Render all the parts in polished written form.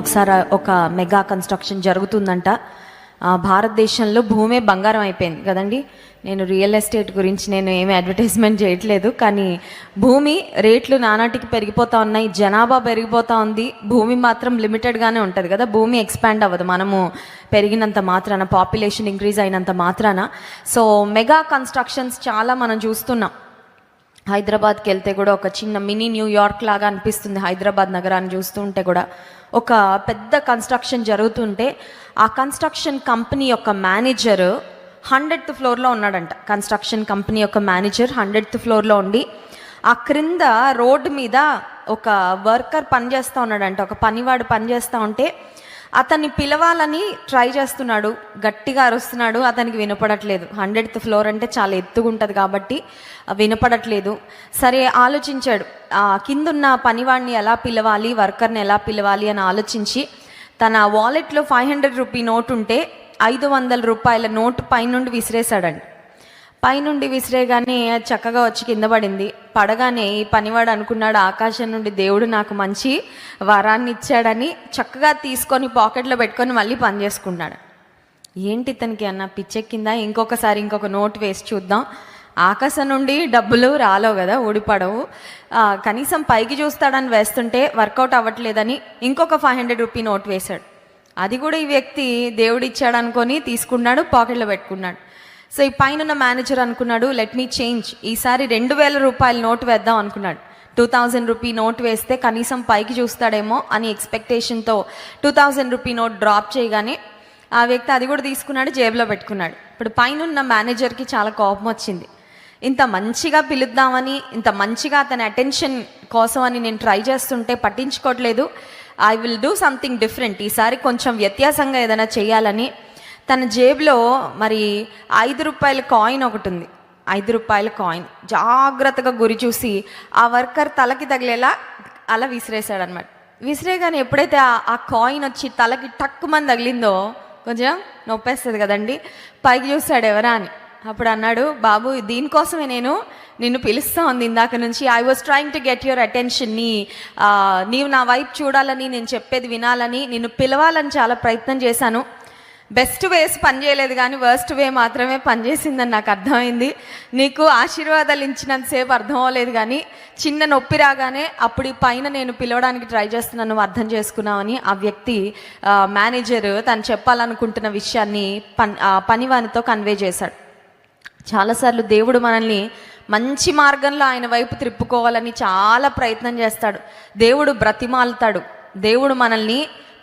ఒకసారి ఒక mega construction జరుగుతుందంట. భారతదేశంలో భూమే బంగారం అయిపోయింది కదండి. నేను రియల్ ఎస్టేట్ గురించి నేను ఏమీ అడ్వర్టైజ్మెంట్ చేయట్లేదు, కానీ భూమి రేట్లు నానాటికి పెరిగిపోతూ ఉన్నాయి, జనాభా పెరిగిపోతూ ఉంది, భూమి మాత్రం లిమిటెడ్గానే ఉంటుంది కదా. భూమి ఎక్స్పాండ్ అవ్వదు మనము పెరిగినంత మాత్రాన, పాపులేషన్ ఇంక్రీజ్ అయినంత మాత్రాన. సో మెగా కన్స్ట్రక్షన్స్ చాలా మనం చూస్తున్నాం. హైదరాబాద్కి వెళ్తే కూడా ఒక చిన్న మినీ న్యూయార్క్ లాగా అనిపిస్తుంది. హైదరాబాద్ నగరాన్ని చూస్తుంటే కూడా ఒక పెద్ద కన్స్ట్రక్షన్ జరుగుతుంటే ఆ కన్స్ట్రక్షన్ కంపెనీ యొక్క మేనేజర్ 100th ఫ్లోర్లో ఉన్నాడంట. కన్స్ట్రక్షన్ కంపెనీ యొక్క మేనేజర్ 100th ఫ్లోర్లో ఉండి ఆ క్రింద రోడ్డు మీద ఒక వర్కర్ పనిచేస్తూ ఉన్నాడంట. ఒక పనివాడు పనిచేస్తూ ఉంటే అతన్ని పిలవాలని ట్రై చేస్తున్నాడు, గట్టిగా అరుస్తున్నాడు, అతనికి వినపడట్లేదు. 100th ఫ్లోర్ అంటే చాలా ఎత్తుగుంటుంది కాబట్టి వినపడట్లేదు. సరే ఆలోచించాడు, కిందున్న పనివాడిని ఎలా పిలవాలి, వర్కర్ని ఎలా పిలవాలి అని ఆలోచించి తన వాలెట్లో 500 రూపీ నోట్ ఉంటే 500 రూపాయల నోటు పైనుండి విసిరేశాడండి. పైనుండి విసిరేగానే చక్కగా వచ్చి కింద పడింది. పడగానే ఈ పనివాడు అనుకున్నాడు, ఆకాశం నుండి దేవుడు నాకు మంచి వరాన్ని ఇచ్చాడని చక్కగా తీసుకొని పాకెట్లో పెట్టుకొని మళ్ళీ పని చేసుకున్నాడు. ఏంటి ఇతనికి అన్న పిచ్చెక్కిందా, ఇంకొక నోట్ వేసి చూద్దాం. ఆకాశం నుండి డబ్బులు రాలేవు కదా, ఊడిపడవు, కనీసం పైకి చూస్తాడని వేస్తుంటే వర్కౌట్ అవ్వట్లేదని ఇంకొక 500 రూపీ నోట్ వేశాడు. అది కూడా ఈ వ్యక్తి దేవుడు ఇచ్చాడు అనుకొని తీసుకున్నాడు, పాకెట్లో పెట్టుకున్నాడు. సో ఈ పైన మేనేజర్ అనుకున్నాడు, లెట్ మీ చేంజ్, ఈసారి 2000 రూపాయల నోట్ వేద్దాం అనుకున్నాడు. 2000 రూపీ నోట్ వేస్తే కనీసం పైకి చూస్తాడేమో అని ఎక్స్పెక్టేషన్తో 2000 రూపీ నోట్ డ్రాప్ చేయగానే ఆ వ్యక్తి అది కూడా తీసుకున్నాడు, జేబులో పెట్టుకున్నాడు. ఇప్పుడు పైన మేనేజర్కి చాలా కోపం వచ్చింది. ఇంత మంచిగా పిలుద్దామని, ఇంత మంచిగా అతని అటెన్షన్ కోసం అని నేను ట్రై చేస్తుంటే పట్టించుకోవట్లేదు. I will do something different, ఈసారి కొంచెం వ్యత్యాసంగా ఏదైనా చేయాలని తన జేబులో మరి 5 రూపాయల కాయిన్ ఒకటి ఉంది. 5 రూపాయల కాయిన్ జాగ్రత్తగా గురి చూసి ఆ వర్కర్ తలకి తగిలేలా అలా విసిరేశాడనమాట. విసిరేగానే ఎప్పుడైతే ఆ కాయిన్ వచ్చి తలకి టక్కుమని తగిలిందో కొంచెం నొప్పేస్తుంది కదండి. పైకి చూస్తాడు ఎవరా అని. అప్పుడు అన్నాడు, బాబు దీనికోసమే నేను నిన్ను పిలుస్తూ ఉంది ఇందాక నుంచి. I was trying to get your attention. నీవు నా వైపు చూడాలని, నేను చెప్పేది వినాలని, నిన్ను పిలవాలని చాలా ప్రయత్నం చేశాను. బెస్ట్ వేస్ పనిచేయలేదు కానీ వర్స్ట్ వే మాత్రమే పనిచేసిందని నాకు అర్థమైంది. నీకు ఆశీర్వాదాలు ఇచ్చినంతసేపు అర్థం అవ్వలేదు, కానీ చిన్న నొప్పి రాగానే అప్పుడు ఈ పైన నేను పిలవడానికి ట్రై చేస్తున్నాను, నువ్వు అర్థం చేసుకున్నావని ఆ వ్యక్తి మేనేజర్ తను చెప్పాలనుకుంటున్న విషయాన్ని పనివానితో కన్వే చేశాడు. చాలాసార్లు దేవుడు మనల్ని మంచి మార్గంలో ఆయన వైపు త్రిప్పుకోవాలని చాలా ప్రయత్నం చేస్తాడు. దేవుడు బ్రతిమాలుతాడు, దేవుడు మనల్ని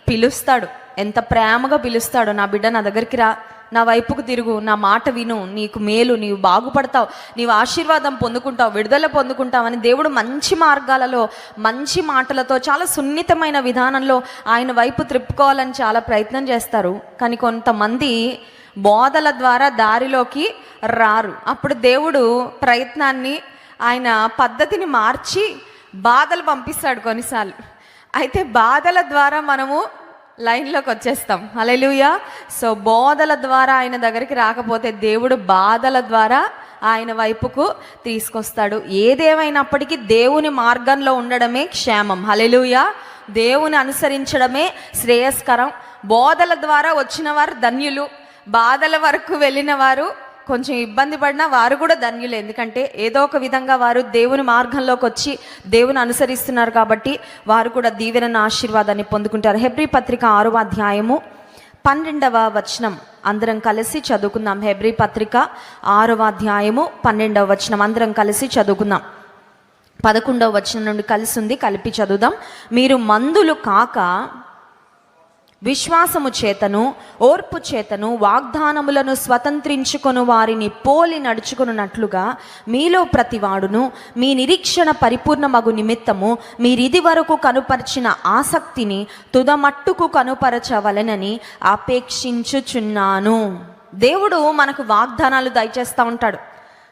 పిలుస్తాడు, ఎంత ప్రేమగా పిలుస్తాడు. నా బిడ్డ నా దగ్గరికి రా, నా వైపుకు తిరుగు, నా మాట విను, నీకు మేలు, నీవు బాగుపడతావు, నీవు ఆశీర్వాదం పొందుకుంటావు, విడుదల పొందుకుంటావని దేవుడు మంచి మార్గాలలో మంచి మాటలతో చాలా సున్నితమైన విధానంలో ఆయన వైపు త్రిప్పుకోవాలని చాలా ప్రయత్నం చేస్తారు. కానీ కొంతమంది బోధల ద్వారా దారిలోకి రారు. అప్పుడు దేవుడు ప్రయత్నాన్ని, ఆయన పద్ధతిని మార్చి బాధలు పంపిస్తాడు కొన్నిసార్లు. అయితే బాధల ద్వారా మనము లైన్లోకి వచ్చేస్తాం. హల్లెలూయా. సో బోధల ద్వారా ఆయన దగ్గరికి రాకపోతే దేవుడు బాధల ద్వారా ఆయన వైపుకు తీసుకొస్తాడు. ఏదేమైనప్పటికీ దేవుని మార్గంలో ఉండడమే క్షేమం. హల్లెలూయా. దేవుని అనుసరించడమే శ్రేయస్కరం. బోధల ద్వారా వచ్చిన వారు ధన్యులు, బాధల వరకు వెళ్ళిన వారు కొంచెం ఇబ్బంది పడినా వారు కూడా ధన్యులు. ఎందుకంటే ఏదో ఒక విధంగా వారు దేవుని మార్గంలోకి వచ్చి దేవుని అనుసరిస్తున్నారు కాబట్టి వారు కూడా దీవెన ఆశీర్వాదాన్ని పొందుకుంటారు. హెబ్రీ పత్రిక 6వ అధ్యాయము 12వ వచనం అందరం కలిసి చదువుకుందాం. హెబ్రీ పత్రిక 6వ అధ్యాయము 12వ వచనం అందరం కలిసి చదువుకుందాం. 11వ వచనం నుండి కలిసి ఉంది, కలిపి చదువుదాం. మీరు మందులు కాక విశ్వాసము చేతను ఓర్పు చేతను వాగ్దానములను స్వతంత్రించుకొను వారిని పోలి నడుచుకున్నట్లుగా మీలో ప్రతివాడును మీ నిరీక్షణ పరిపూర్ణమగు నిమిత్తము మీరిది వరకు కనుపరిచిన ఆసక్తిని తుదమట్టుకు కనుపరచవలెనని అపేక్షించుచున్నాను. దేవుడు మనకు వాగ్దానాలు దయచేస్తూ ఉంటాడు.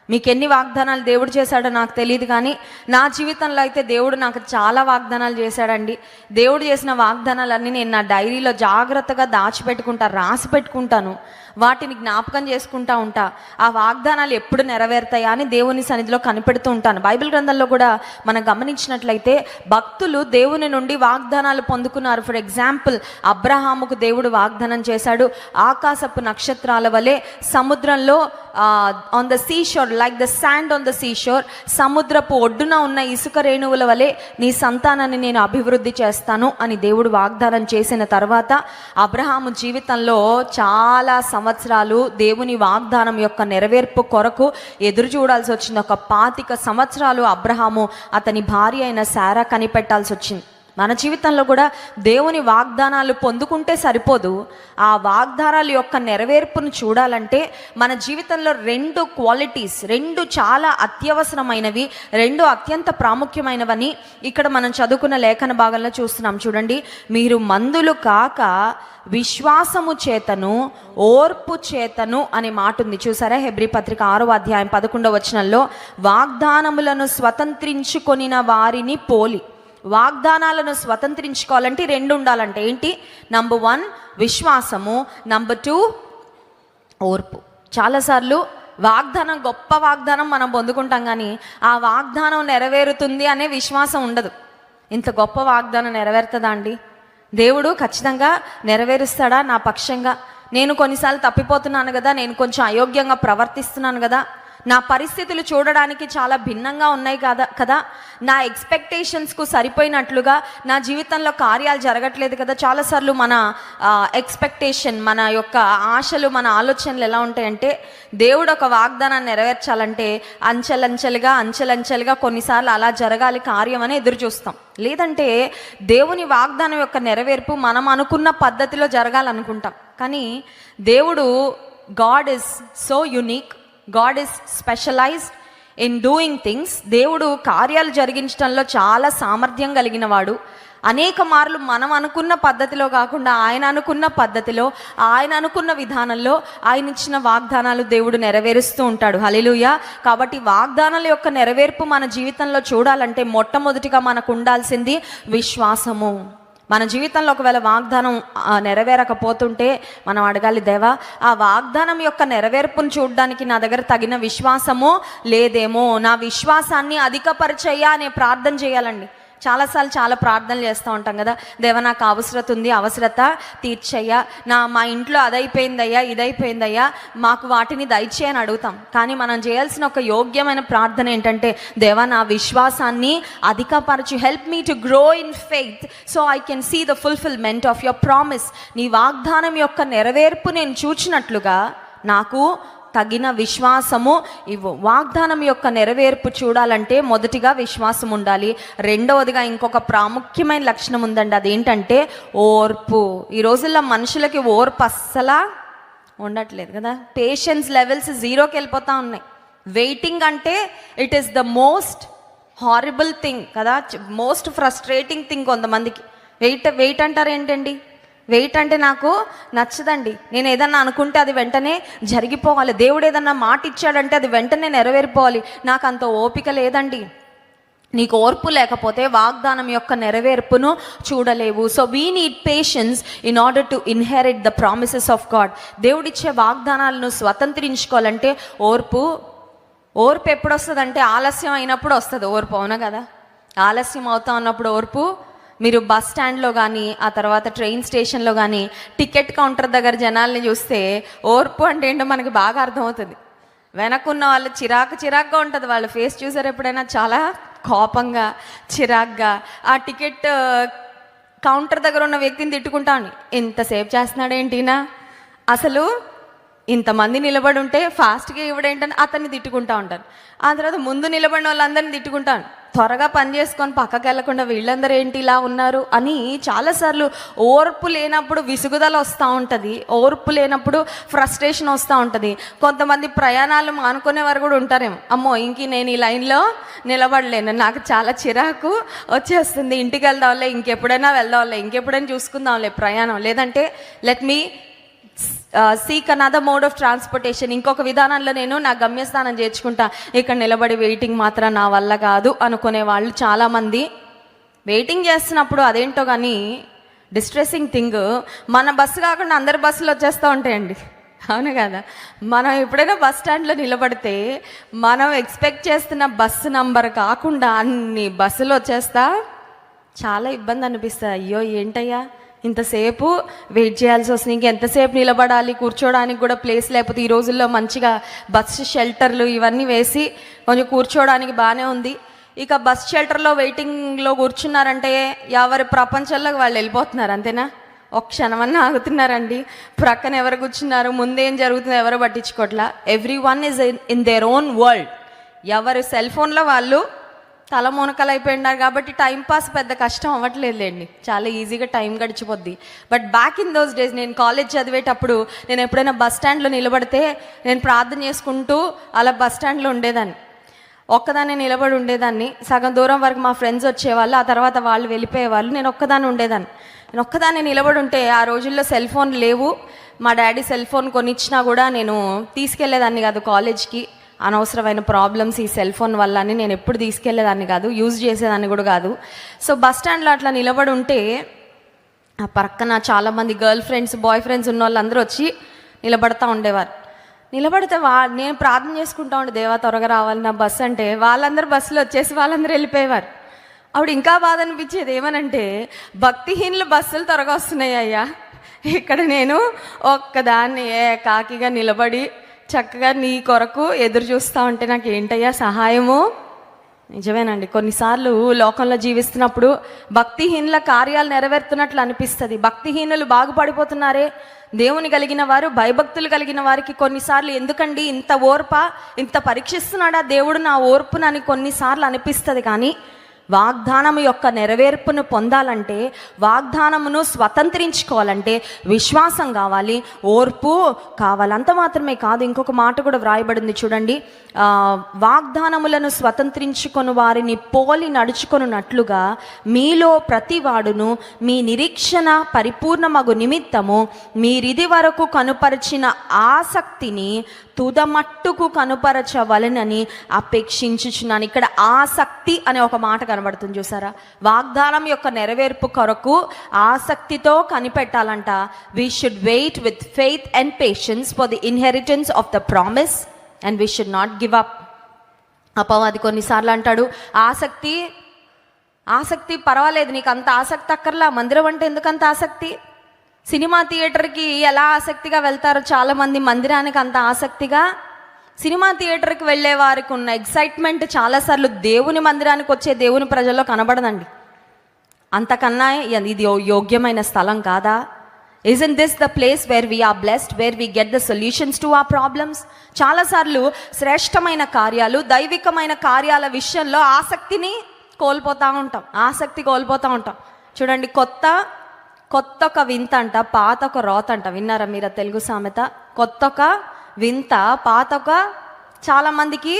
మీకు ఎన్ని వాగ్దానాలు దేవుడు చేశాడో నాకు తెలియదు, కానీ నా జీవితంలో అయితే దేవుడు నాకు చాలా వాగ్దానాలు చేశాడండి. దేవుడు చేసిన వాగ్దానాలన్నీ నేను నా డైరీలో జాగ్రత్తగా దాచిపెట్టుకుంటాను, రాసి పెట్టుకుంటాను. వాటిని జ్ఞాపకం చేసుకుంటా ఉంటా. ఆ వాగ్దానాలు ఎప్పుడు నెరవేరుతాయా అని దేవుని సన్నిధిలో కనిపెడుతూ ఉంటాను. బైబిల్ గ్రంథంలో కూడా మనం గమనించినట్లయితే భక్తులు దేవుని నుండి వాగ్దానాలు పొందుకున్నారు. ఫర్ ఎగ్జాంపుల్, అబ్రహాముకు దేవుడు వాగ్దానం చేశాడు, ఆకాశపు నక్షత్రాల వలె సముద్రంలో on the seashore, like the sand on the seashore, సముద్రపు ఒడ్డున ఉన్న ఇసుక రేణువుల వలె నీ సంతానాన్ని నేను అభివృద్ధి చేస్తాను అని దేవుడు వాగ్దానం చేసిన తర్వాత అబ్రహాము జీవితంలో చాలా సంవత్సరాలు దేవుని వాగ్దానం యొక్క నెరవేర్పు కొరకు ఎదురు చూడాల్సి వచ్చింది. ఒక 25 సంవత్సరాలు అబ్రహాము అతని భార్య అయిన శారా కనిపెట్టాల్సి వచ్చింది. మన జీవితంలో కూడా దేవుని వాగ్దానాలు పొందుకుంటే సరిపోదు. ఆ వాగ్దానాల యొక్క నెరవేర్పును చూడాలంటే మన జీవితంలో 2 క్వాలిటీస్, 2 చాలా అత్యవసరమైనవి, 2 అత్యంత ప్రాముఖ్యమైనవని ఇక్కడ మనం చదువుకున్న లేఖన భాగంలో చూస్తున్నాం. చూడండి, మీరు మందులు కాక విశ్వాసము చేతను ఓర్పు చేతను అనే మాట ఉంది. చూసారా? హెబ్రీ పత్రిక 6వ అధ్యాయం 11వ వచనంలో వాగ్దానములను స్వతంత్రించుకొనిన వారిని పోలి. వాగ్దానాలను స్వతంత్రించుకోవాలంటే 2 ఉండాలంటే ఏంటి? నంబర్ 1 విశ్వాసము, నంబర్ 2 ఓర్పు. చాలాసార్లు వాగ్దానం, గొప్ప వాగ్దానం మనం పొందుకుంటాం, కానీ ఆ వాగ్దానం నెరవేరుతుంది అనే విశ్వాసం ఉండదు. ఇంత గొప్ప వాగ్దానం నెరవేరుతుందా అండి? దేవుడు ఖచ్చితంగా నెరవేరుస్తాడా నా పక్షంగా? నేను కొన్నిసార్లు తప్పిపోతున్నాను కదా, నేను కొంచెం అయోగ్యంగా ప్రవర్తిస్తున్నాను కదా, నా పరిస్థితులు చూడడానికి చాలా భిన్నంగా ఉన్నాయి కదా, నా ఎక్స్పెక్టేషన్స్కు సరిపోయినట్లుగా నా జీవితంలో కార్యాలు జరగట్లేదు కదా. చాలాసార్లు మన ఎక్స్పెక్టేషన్, మన యొక్క ఆశలు, మన ఆలోచనలు ఎలా ఉంటాయంటే, దేవుడు ఒక వాగ్దానాన్ని నెరవేర్చాలంటే అంచెలంచెలుగా కొన్నిసార్లు అలా జరగాలి కార్యం అని ఎదురు చూస్తాం. లేదంటే దేవుని వాగ్దానం యొక్క నెరవేర్పు మనం అనుకున్న పద్ధతిలో జరగాలనుకుంటాం. కానీ దేవుడు, God is so unique, God is specialised in doing things. దేవుడు కార్యాలు జరిగించడంలో చాలా సామర్థ్యం కలిగిన వాడు. అనేక మార్లు మనం అనుకున్న పద్ధతిలో కాకుండా ఆయన అనుకున్న పద్ధతిలో, ఆయన అనుకున్న విధానంలో ఆయన ఇచ్చిన వాగ్దానాలు దేవుడు నెరవేరుస్తూ ఉంటాడు. హల్లెలూయా. కాబట్టి వాగ్దానాల యొక్క నెరవేర్పు మన జీవితంలో చూడాలంటే మొట్టమొదటిగా మనకు ఉండాల్సింది విశ్వాసము. మన జీవితంలో ఒకవేళ వాగ్దానం నెరవేరకపోతుంటే మనం అడగాలి, దేవా ఆ వాగ్దానం యొక్క నెరవేర్పును చూడడానికి నా దగ్గర తగిన విశ్వాసము లేదేమో, నా విశ్వాసాన్ని అధికపరిచయ్యా అనే ప్రార్థన చేయాలండి. చాలాసార్లు చాలా ప్రార్థనలు చేస్తూ ఉంటాం కదా, దేవా నాకు అవసరత ఉంది, అవసరత తీర్చయ్యా, మా ఇంట్లో అదైపోయిందయ్యా, ఇదైపోయిందయ్యా, మాకు వాటిని దయచేయని అడుగుతాం. కానీ మనం చేయాల్సిన ఒక యోగ్యమైన ప్రార్థన ఏంటంటే, దేవా నా విశ్వాసాన్ని అధికపరచు, help me to grow in faith so I can see the fulfilment of your promise. నీ వాగ్దానం యొక్క నెరవేర్పు నేను చూచినట్లుగా నాకు తగిన విశ్వాసము ఇవ్వు. వాగ్దానం యొక్క నెరవేర్పు చూడాలంటే మొదటిగా విశ్వాసం ఉండాలి. రెండవదిగా ఇంకొక ప్రాముఖ్యమైన లక్షణం ఉందండి, అదేంటంటే ఓర్పు. ఈ రోజుల్లో మనుషులకి ఓర్పు అస్సలా ఉండట్లేదు కదా. పేషెన్స్ లెవెల్స్ 0కి వెళ్ళిపోతూ ఉన్నాయి. వెయిటింగ్ అంటే it is the most horrible thing కదా, మోస్ట్ ఫ్రస్ట్రేటింగ్ థింగ్ కొంతమందికి. వెయిట్ అంటారు ఏంటండి? వెయిట్ అంటే నాకు నచ్చదండి. నేను ఏదన్నా అనుకుంటే అది వెంటనే జరిగిపోవాలి. దేవుడు ఏదన్నా మాట ఇచ్చాడంటే అది వెంటనే నెరవేరిపోవాలి. నాకు అంత ఓపిక లేదండి. నీకు ఓర్పు లేకపోతే వాగ్దానం యొక్క నెరవేర్పును చూడలేవు. So we need patience in order to inherit the promises of God. దేవుడిచ్చే వాగ్దానాలను స్వతంత్రించుకోవాలంటే ఓర్పు ఎప్పుడు వస్తుందంటే ఆలస్యం అయినప్పుడు వస్తుంది ఓర్పు. అవునా కదా? ఆలస్యం అవుతా ఉన్నప్పుడు ఓర్పు. మీరు బస్ స్టాండ్లో కానీ, ఆ తర్వాత ట్రైన్ స్టేషన్లో కానీ టికెట్ కౌంటర్ దగ్గర జనాల్ని చూస్తే ఓర్పు అంటే ఏంటో మనకి బాగా అర్థమవుతుంది. వెనకున్న వాళ్ళు చిరాకుగా ఉంటుంది. వాళ్ళ ఫేస్ చూసారు ఎప్పుడైనా? చాలా కోపంగా, చిరాగ్గా ఆ టికెట్ కౌంటర్ దగ్గర ఉన్న వ్యక్తిని తిట్టుకుంటాను, ఎంతసేపు చేస్తున్నాడేంటినా, అసలు ఇంతమంది నిలబడి ఉంటే ఫాస్ట్గా ఇవ్వడేంటని అతన్ని తిట్టుకుంటా ఉంటాను. ఆ తర్వాత ముందు నిలబడిన వాళ్ళందరినీ తిట్టుకుంటాను, త్వరగా పని చేసుకొని పక్కకి వెళ్ళకుండా వీళ్ళందరూ ఏంటి ఇలా ఉన్నారు అని. చాలాసార్లు ఓర్పు లేనప్పుడు విసుగుదల వస్తూ ఉంటుంది, ఓర్పు లేనప్పుడు ఫ్రస్ట్రేషన్ వస్తూ ఉంటుంది. కొంతమంది ప్రయాణాలు మానుకునే వారు కూడా ఉంటారేమో, అమ్మో ఇంక నేను ఈ లైన్లో నిలబడలేను, నాకు చాలా చిరాకు వచ్చేస్తుంది, ఇంటికి వెళ్దాంలే, ఇంకెప్పుడైనా వెళ్దాంలే, ఇంకెప్పుడైనా చూసుకుందాంలే ప్రయాణం, లేదంటే let me seek another mode of transportation, ఇంకొక విధానంలో నేను నా గమ్యస్థానం చేర్చుకుంటా, ఇక్కడ నిలబడి వెయిటింగ్ మాత్రం నా వల్ల కాదు అనుకునే వాళ్ళు చాలామంది. వెయిటింగ్ చేస్తున్నప్పుడు అదేంటో కానీ డిస్ట్రెసింగ్ థింగ్, మన బస్సు కాకుండా అందరి బస్సులు వచ్చేస్తూ ఉంటాయండి. అవును కదా. మనం ఎప్పుడైనా బస్ స్టాండ్లో నిలబడితే మనం ఎక్స్పెక్ట్ చేస్తున్న బస్సు నంబర్ కాకుండా అన్ని బస్సులు వచ్చేస్తా చాలా ఇబ్బంది అనిపిస్తుంది. అయ్యో ఏంటయ్యా ఇంతసేపు వెయిట్ చేయాల్సి వస్తుంది, ఇంకెంతసేపు నిలబడాలి, కూర్చోడానికి కూడా ప్లేస్ లేకపోతే ఈ రోజుల్లో మంచిగా బస్సు షెల్టర్లు ఇవన్నీ వేసి కొంచెం కూర్చోడానికి బాగానే ఉంది. ఇక బస్ షెల్టర్లో వెయిటింగ్లో కూర్చున్నారంటే ఎవరి ప్రపంచంలోకి వాళ్ళు వెళ్ళిపోతున్నారు, అంతేనా? ఒక క్షణమన్నా ఆగుతున్నారండి? ప్రక్కన ఎవరు కూర్చున్నారు, ముందేం జరుగుతుందో ఎవరు పట్టించుకోవట్లా. Every one is in their own world. ఎవరు సెల్ ఫోన్లో వాళ్ళు తల మునకలు అయిపోయినారు కాబట్టి టైంపాస్ పెద్ద కష్టం అవ్వట్లేదులేండి, చాలా ఈజీగా టైం గడిచిపోద్ది. But back in those days నేను కాలేజ్ చదివేటప్పుడు నేను ఎప్పుడైనా బస్ స్టాండ్లో నిలబడితే నేను ప్రార్థన చేసుకుంటూ అలా బస్ స్టాండ్లో ఉండేదాన్ని, ఒక్కదాన్ని నిలబడి ఉండేదాన్ని. సగం దూరం వరకు మా ఫ్రెండ్స్ వచ్చేవాళ్ళు, ఆ తర్వాత వాళ్ళు వెళ్ళిపోయేవాళ్ళు, నేను ఒక్కదాన్ని ఉండేదాన్ని. నేను ఒక్కదాన్ని నిలబడి ఉంటే ఆ రోజుల్లో సెల్ ఫోన్ లేవు, మా డాడీ సెల్ ఫోన్ కొనిచ్చినా కూడా నేను తీసుకెళ్లేదాన్ని కాదు కాలేజ్కి. అనవసరమైన ప్రాబ్లమ్స్ ఈ సెల్ ఫోన్ వల్ల అని నేను ఎప్పుడు తీసుకెళ్లేదాన్ని కాదు, యూజ్ చేసేదాన్ని కూడా కాదు. సో బస్ స్టాండ్లో అట్లా నిలబడి ఉంటే ఆ పక్కన చాలామంది గర్ల్ ఫ్రెండ్స్ బాయ్ ఫ్రెండ్స్ ఉన్న వాళ్ళందరూ వచ్చి నిలబడతా ఉండేవారు. నిలబడితే నేను ప్రార్థన చేసుకుంటా ఉండే, దేవా త్వరగా రావాలి నా బస్సు అంటే, వాళ్ళందరూ బస్సులో వచ్చేసి వాళ్ళందరూ వెళ్ళిపోయేవారు. అప్పుడు ఇంకా బాధ అనిపించేది ఏమనంటే, భక్తిహీనులు బస్సులు త్వరగా వస్తున్నాయి అయ్యా, ఇక్కడ నేను ఒక్కదాన్ని ఏకాకిగా నిలబడి చక్కగా నీ కొరకు ఎదురు చూస్తూ ఉంటే నాకు ఏంటయ్యా సహాయము. నిజమేనండి, కొన్నిసార్లు లోకంలో జీవిస్తున్నప్పుడు భక్తిహీనుల కార్యాలు నెరవేరుతున్నట్లు అనిపిస్తుంది. భక్తిహీనులు బాగుపడిపోతున్నారే, దేవుని కలిగిన వారు భయభక్తులు కలిగిన వారికి కొన్నిసార్లు ఎందుకండి ఇంత ఓర్ప, ఇంత పరీక్షిస్తున్నాడా దేవుడు నా ఓర్పునని కొన్నిసార్లు అనిపిస్తుంది. కానీ వాగ్దానము యొక్క నెరవేర్పును పొందాలంటే, వాగ్దానమును స్వతంత్రించుకోవాలంటే విశ్వాసం కావాలి, ఓర్పు కావాలి. అంత మాత్రమే కాదు, ఇంకొక మాట కూడా వ్రాయబడింది చూడండి, వాగ్దానములను స్వతంత్రించుకొని వారిని పోలి నడుచుకొనున్నట్లుగా మీలో ప్రతివాడును మీ నిరీక్షణ పరిపూర్ణమగు నిమిత్తము మీరిది వరకు కనుపరిచిన ఆసక్తిని తుదమట్టుకు కనుపరచవలనని అపేక్షించుచున్నాను. ఇక్కడ ఆసక్తి అనే ఒక మాట కనబడుతుంది చూసారా. వాగ్దానం యొక్క నెరవేర్పు కొరకు ఆసక్తితో కనిపెట్టాలంట. We should wait with faith and patience for the inheritance of the promise and we should not give up. అపవాది కొన్నిసార్లు అంటాడు, ఆసక్తి పర్వాలేదు, నీకు అంత ఆసక్తి అక్కర్లా, మందిరం అంటే ఎందుకంత ఆసక్తి? సినిమా థియేటర్కి ఎలా ఆసక్తిగా వెళ్తారో చాలామంది, మందిరానికి అంత ఆసక్తిగా. సినిమా థియేటర్కి వెళ్ళే వారికి ఉన్న ఎక్సైట్మెంట్ చాలాసార్లు దేవుని మందిరానికి వచ్చే దేవుని ప్రజల్లో కనబడదండి. అంతకన్నా ఇది యోగ్యమైన స్థలం కాదా? Isn't this the place where we are blessed, where we get the solutions to our problems? చాలాసార్లు శ్రేష్టమైన కార్యాలు, దైవికమైన కార్యాల విషయంలో ఆసక్తి కోల్పోతూ ఉంటాం. చూడండి, కొత్త ఒక వింత అంట, పాత ఒక రోత అంట. విన్నారా మీరు తెలుగు సామెత? కొత్త ఒక వింత, పాత ఒక. చాలామందికి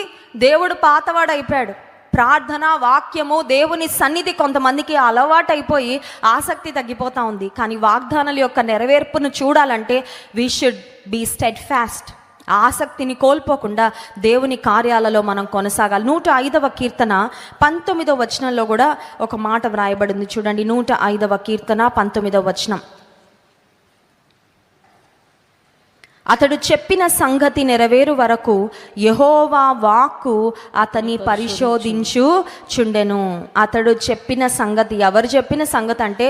దేవుడు పాతవాడు అయిపోయాడు. ప్రార్థన, వాక్యము, దేవుని సన్నిధి కొంతమందికి అలవాటు అయిపోయి ఆసక్తి తగ్గిపోతూ ఉంది. కానీ వాగ్దానాల యొక్క నెరవేర్పును చూడాలంటే వీ షుడ్ బీ స్టెడ్ ఫాస్ట్. ఆసక్తిని కోల్పోకుండా దేవుని కార్యాలలో మనం కొనసాగాలి. 105వ కీర్తన 19వ వచనంలో కూడా ఒక మాట వ్రాయబడింది చూడండి. 105వ కీర్తన 19వ వచనం, అతడు చెప్పిన సంగతి నెరవేరు వరకు యెహోవా వాక్కు అతని పరిశోధించుచుండెను. అతడు చెప్పిన సంగతి, ఎవరు చెప్పిన సంగతి అంటే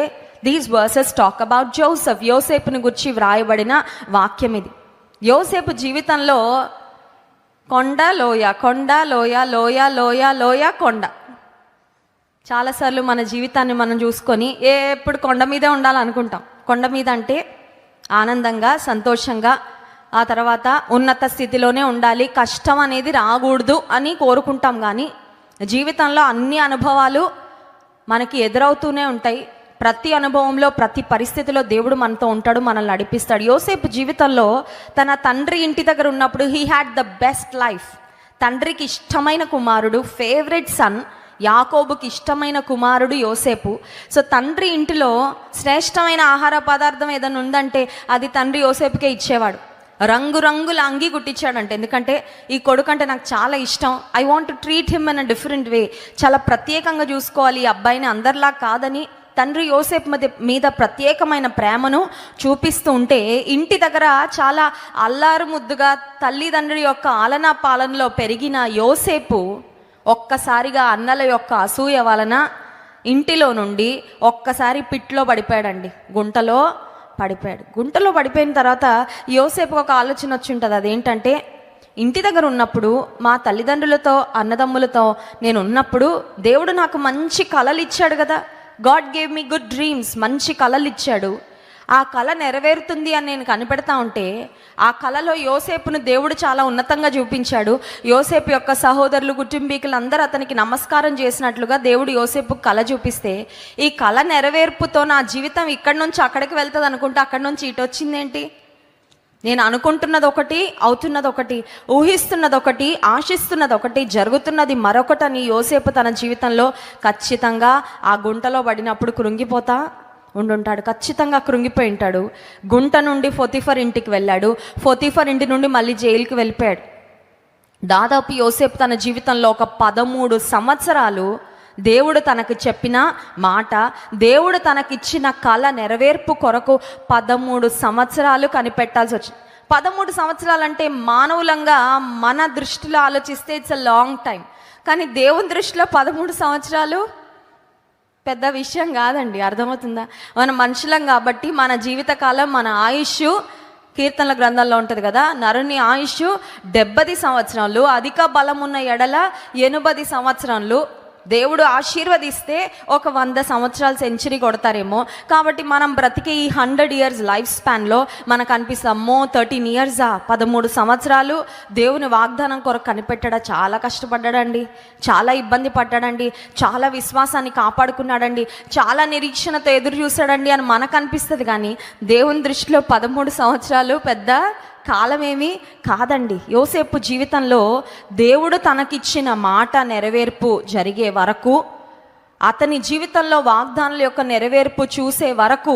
these verses talk about Joseph. యోసేపుని గురించి వ్రాయబడిన వాక్యం ఇది. యోసేపు జీవితంలో కొండ లోయ, కొండ లోయ, లోయ లోయ లోయ కొండ. చాలాసార్లు మన జీవితాన్ని మనం చూసుకొని ఎప్పుడు కొండ మీదే ఉండాలనుకుంటాం. కొండ మీద అంటే ఆనందంగా, సంతోషంగా, ఆ తర్వాత ఉన్నత స్థితిలోనే ఉండాలి, కష్టం అనేది రాకూడదు అని కోరుకుంటాం. కానీ జీవితంలో అన్ని అనుభవాలు మనకి ఎదురవుతూనే ఉంటాయి. ప్రతి అనుభవంలో, ప్రతి పరిస్థితిలో దేవుడు మనతో ఉంటాడు, మనల్ని నడిపిస్తాడు. యోసేపు జీవితంలో తన తండ్రి ఇంటి దగ్గర ఉన్నప్పుడు he had the best life. తండ్రికి ఇష్టమైన కుమారుడు, ఫేవరెట్ సన్. యాకోబుకి ఇష్టమైన కుమారుడు యోసేపు. సో తండ్రి ఇంటిలో శ్రేష్టమైన ఆహార పదార్థం ఏదైనా ఉందంటే అది తండ్రి యోసేపుకే ఇచ్చేవాడు. రంగురంగుల అంగి కుట్టించాడంటే, ఎందుకంటే ఈ కొడుకు అంటే నాకు చాలా ఇష్టం, I want to treat him in a different way, చాలా ప్రత్యేకంగా చూసుకోవాలి ఈ అబ్బాయిని, అందరిలా కాదని తండ్రి యోసేపు మీద ప్రత్యేకమైన ప్రేమను చూపిస్తూ ఉంటే, ఇంటి దగ్గర చాలా అల్లారు ముద్దుగా తల్లిదండ్రుల యొక్క ఆలనా పాలనలో పెరిగిన యోసేపు ఒక్కసారిగా అన్నల యొక్క అసూయ వలన ఇంటిలో నుండి ఒక్కసారి పిట్లో పడిపోయాడండి. గుంటలో పడిపోయిన తర్వాత యోసేపు ఒక ఆలోచన వచ్చి ఉంటుంది. అదేంటంటే, ఇంటి దగ్గర ఉన్నప్పుడు మా తల్లిదండ్రులతో అన్నదమ్ములతో నేను ఉన్నప్పుడు దేవుడు నాకు మంచి కళలు ఇచ్చాడు కదా. God gave me good dreams, మంచి కళలు ఇచ్చాడు. ఆ కళ నెరవేరుతుంది అని నేను కనిపెడతా ఉంటే, ఆ కళలో యోసేపును దేవుడు చాలా ఉన్నతంగా చూపించాడు. యోసేపు యొక్క సహోదరులు, కుటుంబీకులు అందరూ అతనికి నమస్కారం చేసినట్లుగా దేవుడు యోసేపు కళ చూపిస్తే, ఈ కళ నెరవేర్పుతో నా జీవితం ఇక్కడి నుంచి అక్కడికి వెళ్తుంది అనుకుంటే అక్కడి నుంచి ఇటు వచ్చిందేంటి? నేను అనుకుంటున్నది ఒకటి, అవుతున్నది ఒకటి, ఊహిస్తున్నది ఒకటి, ఆశిస్తున్నది ఒకటి, జరుగుతున్నది మరొకటని యోసేపు తన జీవితంలో ఖచ్చితంగా ఆ గుంటలో పడినప్పుడు కృంగిపోతా ఉండుంటాడు. ఖచ్చితంగా కృంగిపోయి ఉంటాడు. గుంట నుండి పొతిఫర్ ఇంటికి వెళ్ళాడు. పొతిఫర్ ఇంటి నుండి మళ్ళీ జైలుకి వెళ్ళిపోయాడు. దాదాపు యోసేపు తన జీవితంలో ఒక 13 సంవత్సరాలు దేవుడు తనకు చెప్పిన మాట, దేవుడు తనకిచ్చిన కళ నెరవేర్పు కొరకు 13 సంవత్సరాలు కనిపెట్టాల్సి వచ్చింది. 13 సంవత్సరాలు అంటే మానవులంగా మన దృష్టిలో ఆలోచిస్తే ఇట్స్ అ లాంగ్ టైం. కానీ దేవుని దృష్టిలో 13 సంవత్సరాలు పెద్ద విషయం కాదండి. అర్థమవుతుందా? మన మనుషులం కాబట్టి మన జీవితకాలం, మన ఆయుష్, కీర్తనల గ్రంథంలో ఉంటుంది కదా, నరుని ఆయుష్ 70 సంవత్సరాలు, అధిక బలం ఉన్న ఎడల 80 సంవత్సరాలు. దేవుడు ఆశీర్వదిస్తే ఒక 100 సంవత్సరాలు సెంచరీ కొడతారేమో. కాబట్టి మనం బ్రతికే ఈ 100 ఇయర్స్ లైఫ్ స్పాన్లో మనకు అనిపిస్తుంది, అమ్మో 13 ఇయర్సా, 13 సంవత్సరాలు దేవుని వాగ్దానం కొరకు కనిపెట్టాడా. చాలా కష్టపడ్డాడండి, చాలా ఇబ్బంది పడ్డాడండి, చాలా విశ్వాసాన్ని కాపాడుకున్నాడండి, చాలా నిరీక్షణతో ఎదురు చూశాడండి అని మనకు అనిపిస్తుంది. కానీ దేవుని దృష్టిలో 13 సంవత్సరాలు పెద్ద కాలమేమీ కాదండి. యోసేపు జీవితంలో దేవుడు తనకిచ్చిన మాట నెరవేర్పు జరిగే వరకు, అతని జీవితంలో వాగ్దానాల యొక్క నెరవేర్పు చూసే వరకు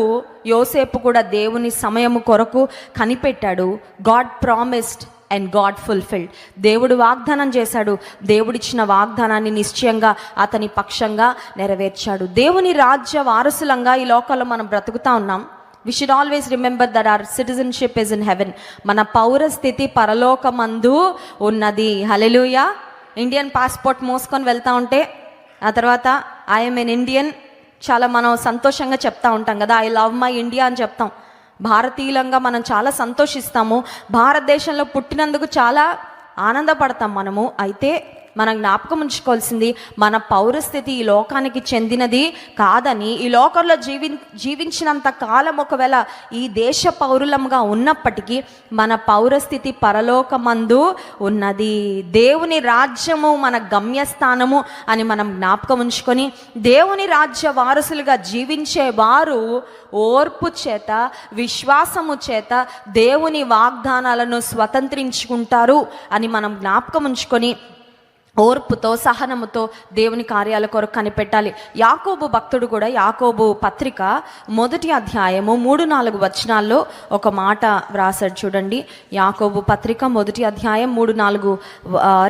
యోసేపు కూడా దేవుని సమయము కొరకు కనిపెట్టాడు. God promised and God fulfilled. దేవుడు వాగ్దానం చేశాడు, దేవుడిచ్చిన వాగ్దానాన్ని నిశ్చయంగా అతని పక్షంగా నెరవేర్చాడు. దేవుని రాజ్య వారసులంగా ఈ లోకంలో మనం బ్రతుకుతా ఉన్నాం. We should always remember that our citizenship is in heaven. మన పౌర స్థితి పరలోకమందు ఉన్నది. హల్లెలూయా. ఇండియన్ పాస్పోర్ట్ మోసుకొని వెళ్తూ ఉంటే ఆ తర్వాత ఐఎమ్ ఎన్ ఇండియన్ చాలా మనం సంతోషంగా చెప్తా ఉంటాం కదా, ఐ లవ్ మై ఇండియా అని చెప్తాం. భారతీయులంగా మనం చాలా సంతోషిస్తాము, భారతదేశంలో పుట్టినందుకు చాలా ఆనందపడతాం మనము. అయితే మనం జ్ఞాపకం ఉంచుకోవాల్సింది, మన పౌరస్థితి ఈ లోకానికి చెందినది కాదని. ఈ లోకంలో జీవించినంత కాలం ఒకవేళ ఈ దేశ పౌరులంగా ఉన్నప్పటికీ మన పౌరస్థితి పరలోకమందు ఉన్నది. దేవుని రాజ్యము మన గమ్యస్థానము అని మనం జ్ఞాపకం ఉంచుకొని, దేవుని రాజ్య వారసులుగా జీవించే వారు ఓర్పు చేత, విశ్వాసము చేత దేవుని వాగ్దానాలను స్వతంత్రించుకుంటారు అని మనం జ్ఞాపకం ఉంచుకొని ఓర్పుతో, సహనముతో దేవుని కార్యాల కొరకు కనిపెట్టాలి. యాకోబు భక్తుడు కూడా యాకోబు పత్రిక 1వ అధ్యాయము 3-4 వచనాల్లో ఒక మాట వ్రాసాడు చూడండి. యాకోబు పత్రిక 1వ అధ్యాయం 3-4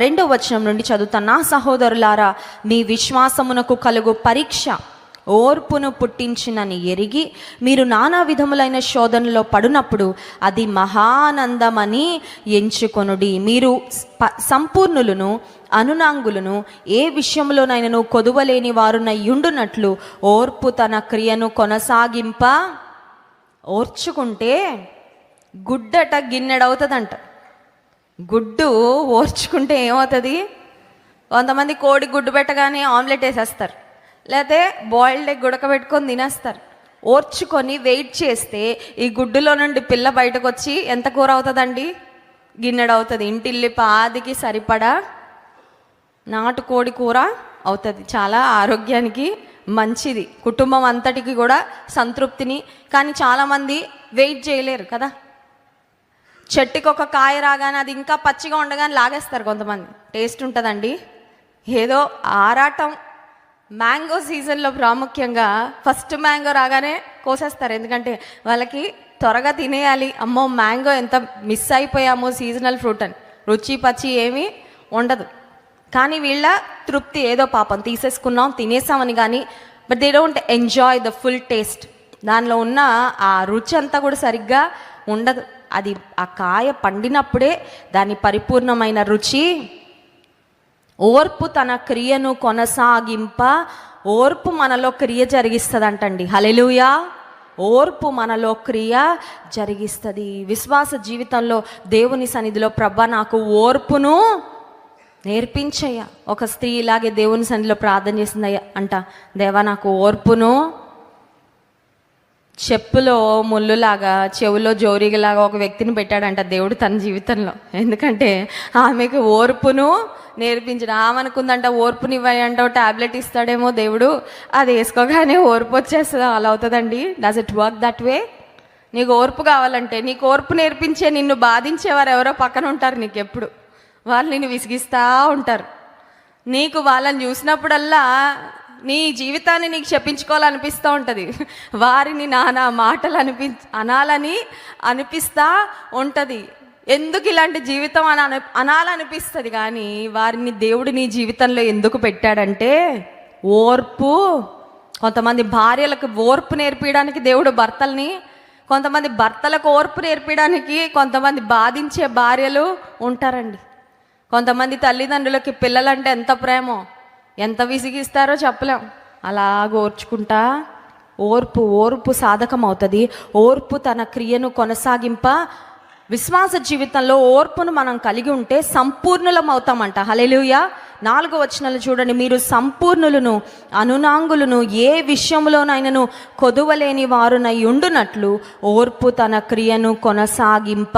2వ వచనం నుండి చదువుతాను. నా సహోదరులారా, మీ విశ్వాసమునకు కలుగు పరీక్ష ఓర్పును పుట్టించినని ఎరిగి మీరు నానా విధములైన శోధనలో పడినప్పుడు అది మహానందమని ఎంచుకొనుడి. మీరు సంపూర్ణులను, అనునాంగులను, ఏ విషయంలోనైనా కొదువలేని వారునయ్యుండునట్లు ఓర్పు తన క్రియను కొనసాగింప ఓర్చుకుంటే గుడ్డట గిన్నెడవుతుందంట. గుడ్డు ఓర్చుకుంటే ఏమవుతుంది? కొంతమంది కోడి గుడ్డు పెట్టగానే ఆమ్లెట్ వేసేస్తారు, లేకపోతే బాయిల్డ్ ఎగ్ ఉడకబెట్టుకొని తినేస్తారు. ఓర్చుకొని వెయిట్ చేస్తే ఈ గుడ్డులో నుండి పిల్ల బయటకు వచ్చి ఎంత కూర అవుతుందండి? గిన్నెడవుతుంది. ఇంటిల్లి పాదికి సరిపడా నాటుకోడి కూర అవుతుంది. చాలా ఆరోగ్యానికి మంచిది, కుటుంబం అంతటికి కూడా సంతృప్తిని. కానీ చాలామంది వెయిట్ చేయలేరు కదా. చెట్టుకి ఒక కాయ రాగానే అది ఇంకా పచ్చిగా ఉండగానే లాగేస్తారు కొంతమంది. టేస్ట్ ఉంటుందండి, ఏదో ఆరాటం. మ్యాంగో సీజన్లో ప్రాముఖ్యంగా ఫస్ట్ మ్యాంగో రాగానే కోసేస్తారు, ఎందుకంటే వాళ్ళకి త్వరగా తినేయాలి. అమ్మో మ్యాంగో ఎంత మిస్ అయిపోయామో సీజనల్ ఫ్రూట్ అని. రుచి పచ్చి ఏమీ ఉండదు. కానీ వీళ్ళ తృప్తి ఏదో పాపం తీసేసుకున్నాం, తినేసామని. కానీ but they don't enjoy the full taste. దానిలో ఉన్న ఆ రుచి అంతా కూడా సరిగ్గా ఉండదు. అది ఆ కాయ పండినప్పుడే దాని పరిపూర్ణమైన రుచి. ఓర్పు తన క్రియను కొనసాగింప, ఓర్పు మనలో క్రియ జరిగిస్తుందంటండి. హల్లెలూయా. ఓర్పు మనలో క్రియ జరిగిస్తుంది. విశ్వాస జీవితంలో దేవుని సన్నిధిలో ప్రభా నాకు ఓర్పును నేర్పించయ్యా. ఒక స్త్రీ ఇలాగే దేవుని సన్నిధిలో ప్రార్థన చేసిందయ్యా అంట, దేవా నాకు ఓర్పును, చెప్పులో ముళ్ళులాగా చెవులో జోరిగలాగా ఒక వ్యక్తిని పెట్టాడంట దేవుడు తన జీవితంలో. ఎందుకంటే ఆమెకు ఓర్పును నేర్పించడం. ఆమె అనుకుందంట ఓర్పునివ్వంట టాబ్లెట్ ఇస్తాడేమో దేవుడు, అది వేసుకోగానే ఓర్పు వచ్చేస్తుంది. అలా అవుతుందండి? Does it work that way? నీకు ఓర్పు కావాలంటే నీకు ఓర్పు నేర్పించే నిన్ను బాధించేవారు ఎవరో పక్కన ఉంటారు నీకు. ఎప్పుడు వాళ్ళు నిన్ను విసిగిస్తూ ఉంటారు. నీకు వాళ్ళని చూసినప్పుడల్లా నీ జీవితాన్ని నీకు చెప్పించుకోవాలనిపిస్తూ ఉంటుంది. వారిని నానా మాటలు అనాలని అనిపిస్తూ ఉంటుంది. ఎందుకు ఇలాంటి జీవితం అని అనాలనిపిస్తుంది. కానీ వారిని దేవుడు నీ జీవితంలో ఎందుకు పెట్టాడంటే ఓర్పు. కొంతమంది భార్యలకు ఓర్పు నేర్పించడానికి దేవుడు భర్తల్ని, కొంతమంది భర్తలకు ఓర్పు నేర్పించడానికి కొంతమంది బాధించే భార్యలు ఉంటారండి. కొంతమంది తల్లిదండ్రులకి పిల్లలంటే ఎంత ప్రేమో, ఎంత విసిగిస్తారో చెప్పలేం. అలాగ ఓర్చుకుంటా ఓర్పు సాధకం అవుతుంది. ఓర్పు తన క్రియను కొనసాగింప. విశ్వాస జీవితంలో ఓర్పును మనం కలిగి ఉంటే సంపూర్ణులం అవుతామంట. హల్లెలూయా. 4వ వచనాలు చూడండి. మీరు సంపూర్ణులను అనునాంగులను ఏ విషయంలోనైనను కొదువలేని వారునై ఉండునట్లు ఓర్పు తన క్రియను కొనసాగింప.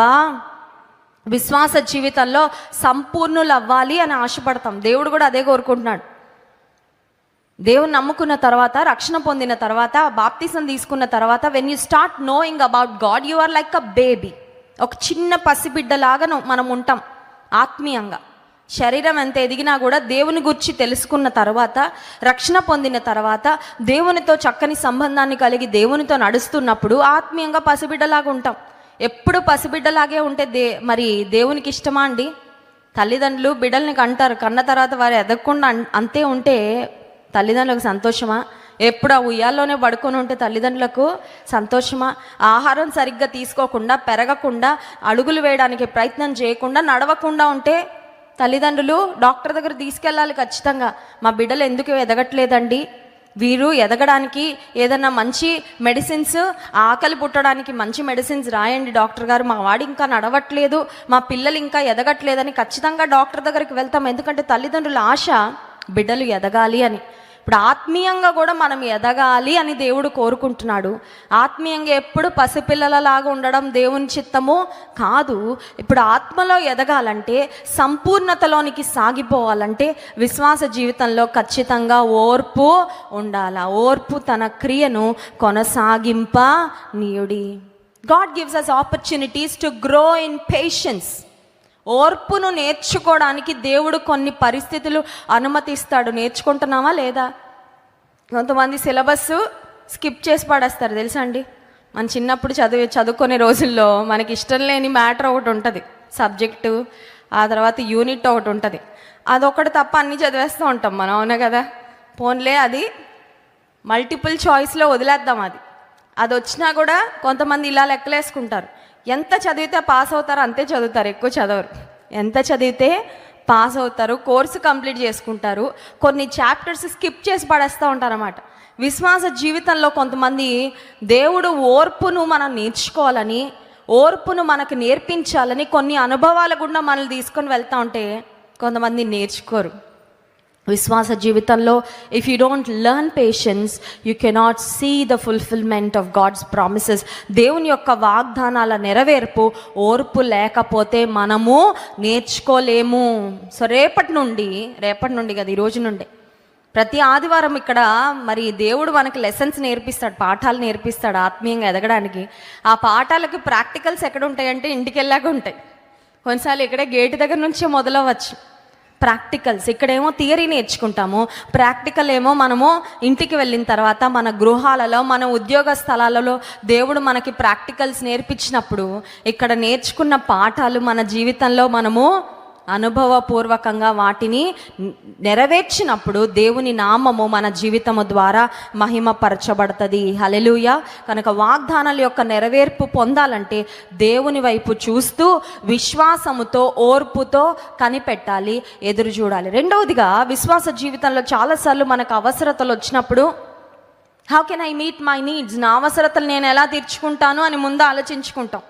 విశ్వాస జీవితంలో సంపూర్ణులు అవ్వాలి అని ఆశపడతాం. దేవుడు కూడా అదే కోరుకుంటున్నాడు. దేవుని నమ్ముకున్న తర్వాత, రక్షణ పొందిన తర్వాత, బాప్తిసం తీసుకున్న తర్వాత, when you start knowing about God, you are like a baby. ఒక చిన్న పసిబిడ్డలాగా మనం ఉంటాం ఆత్మీయంగా. శరీరం ఎంత ఎదిగినా కూడా దేవుని గురించి తెలుసుకున్న తర్వాత, రక్షణ పొందిన తర్వాత, దేవునితో చక్కని సంబంధాన్ని కలిగి దేవునితో నడుస్తున్నప్పుడు ఆత్మీయంగా పసిబిడ్డలాగా ఉంటాం. ఎప్పుడు పసిబిడ్డలాగే ఉంటే మరి దేవునికి ఇష్టమా అండి? తల్లిదండ్రులు బిడ్డల్ని కంటారు, కన్న తర్వాత వారు ఎదగకుండా అంతే ఉంటే తల్లిదండ్రులకు సంతోషమా? ఎప్పుడు ఆ ఉయ్యాల్లోనే పడుకొని ఉంటే తల్లిదండ్రులకు సంతోషమా? ఆహారం సరిగ్గా తీసుకోకుండా, పెరగకుండా, అడుగులు వేయడానికి ప్రయత్నం చేయకుండా, నడవకుండా ఉంటే తల్లిదండ్రులు డాక్టర్ దగ్గర తీసుకెళ్ళాలి ఖచ్చితంగా. మా బిడ్డలు ఎందుకు ఎదగట్లేదండి, వీరు ఎదగడానికి ఏదన్నా మంచి మెడిసిన్స్, ఆకలి పుట్టడానికి మంచి మెడిసిన్స్ రాయండి డాక్టర్ గారు, మా వాడు ఇంకా నడవట్లేదు, మా పిల్లలు ఇంకా ఎదగట్లేదని ఖచ్చితంగా డాక్టర్ దగ్గరికి వెళ్తాం. ఎందుకంటే తల్లిదండ్రుల ఆశ బిడ్డలు ఎదగాలి అని. ఇప్పుడు ఆత్మీయంగా కూడా మనం ఎదగాలి అని దేవుడు కోరుకుంటున్నాడు. ఆత్మీయంగా ఎప్పుడు పసిపిల్లలలాగా ఉండడం దేవుని చిత్తము కాదు. ఇప్పుడు ఆత్మలో ఎదగాలంటే, సంపూర్ణతలోనికి సాగిపోవాలంటే విశ్వాస జీవితంలో ఖచ్చితంగా ఓర్పు ఉండాలి. ఓర్పు తన క్రియను కొనసాగింప నీయుడి. God gives us opportunities to grow in patience. ఓర్పును నేర్చుకోవడానికి దేవుడు కొన్ని పరిస్థితులు అనుమతిస్తాడు. నేర్చుకుంటున్నావా లేదా? కొంతమంది సిలబస్ స్కిప్ చేసి పడేస్తారు తెలుసా అండి. మన చిన్నప్పుడు చదువుకునే రోజుల్లో మనకి ఇష్టం లేని మ్యాటర్ ఒకటి ఉంటుంది, సబ్జెక్టు, ఆ తర్వాత యూనిట్ ఒకటి ఉంటుంది. అదొకటి తప్ప అన్నీ చదివేస్తూ ఉంటాం మనం, అవునా కదా? పోన్లే అది మల్టిపుల్ చాయిస్లో వదిలేద్దాం. అది వచ్చినా కూడా కొంతమంది ఇలా లెక్కలేసుకుంటారు, ఎంత చదివితే పాస్ అవుతారో అంతే చదువుతారు, ఎక్కువ చదవరు. ఎంత చదివితే పాస్ అవుతారు, కోర్సు కంప్లీట్ చేసుకుంటారు, కొన్ని చాప్టర్స్ స్కిప్ చేసి పడేస్తూ ఉంటారన్నమాట. విశ్వాస జీవితంలో కొంతమంది దేవుడు ఓర్పును మనం నేర్చుకోవాలని, ఓర్పును మనకు నేర్పించాలని కొన్ని అనుభవాల గుండా మనల్ని తీసుకొని వెళ్తూ ఉంటే కొంతమంది నేర్చుకోరు. విశ్వాస జీవితంలో if you don't learn patience, you cannot see the fulfilment of God's promises. దేవుని యొక్క వాగ్దానాల నెరవేర్పు ఓర్పు లేకపోతే మనము నేర్చుకోలేము. సో రేపటి నుండి కదా, ఈ రోజు నుండి ప్రతి ఆదివారం ఇక్కడ మరి దేవుడు మనకి లెసన్స్ నేర్పిస్తాడు, పాఠాలు నేర్పిస్తాడు ఆత్మీయంగా ఎదగడానికి. ఆ పాఠాలకి ప్రాక్టికల్స్ ఎక్కడ ఉంటాయంటే ఇంటికి వెళ్ళాక ఉంటాయి. కొన్నిసార్లు ఇక్కడే గేటు దగ్గర నుంచే మొదలవచ్చు ప్రాక్టికల్స్. ఇక్కడేమో థియరీ నేర్చుకుంటాము, ప్రాక్టికల్ ఏమో మనము ఇంటికి వెళ్ళిన తర్వాత మన గృహాలలో, మన ఉద్యోగ స్థలాలలో దేవుడు మనకి ప్రాక్టికల్స్ నేర్పించినప్పుడు ఇక్కడ నేర్చుకున్న పాఠాలు మన జీవితంలో మనము అనుభవపూర్వకంగా వాటిని నెరవేర్చినప్పుడు దేవుని నామము మన జీవితము ద్వారా మహిమపరచబడుతుంది. హల్లెలూయా. కనుక వాగ్దానాల యొక్క నెరవేర్పు పొందాలంటే దేవుని వైపు చూస్తూ విశ్వాసముతో ఓర్పుతో కనిపెట్టాలి, ఎదురు చూడాలి. రెండవదిగా విశ్వాస జీవితంలో చాలాసార్లు మనకు అవసరతలు వచ్చినప్పుడు how can I meet my needs, నా అవసరతలు నేను ఎలా తీర్చుకుంటాను అని ముందు ఆలోచించుకుంటాం.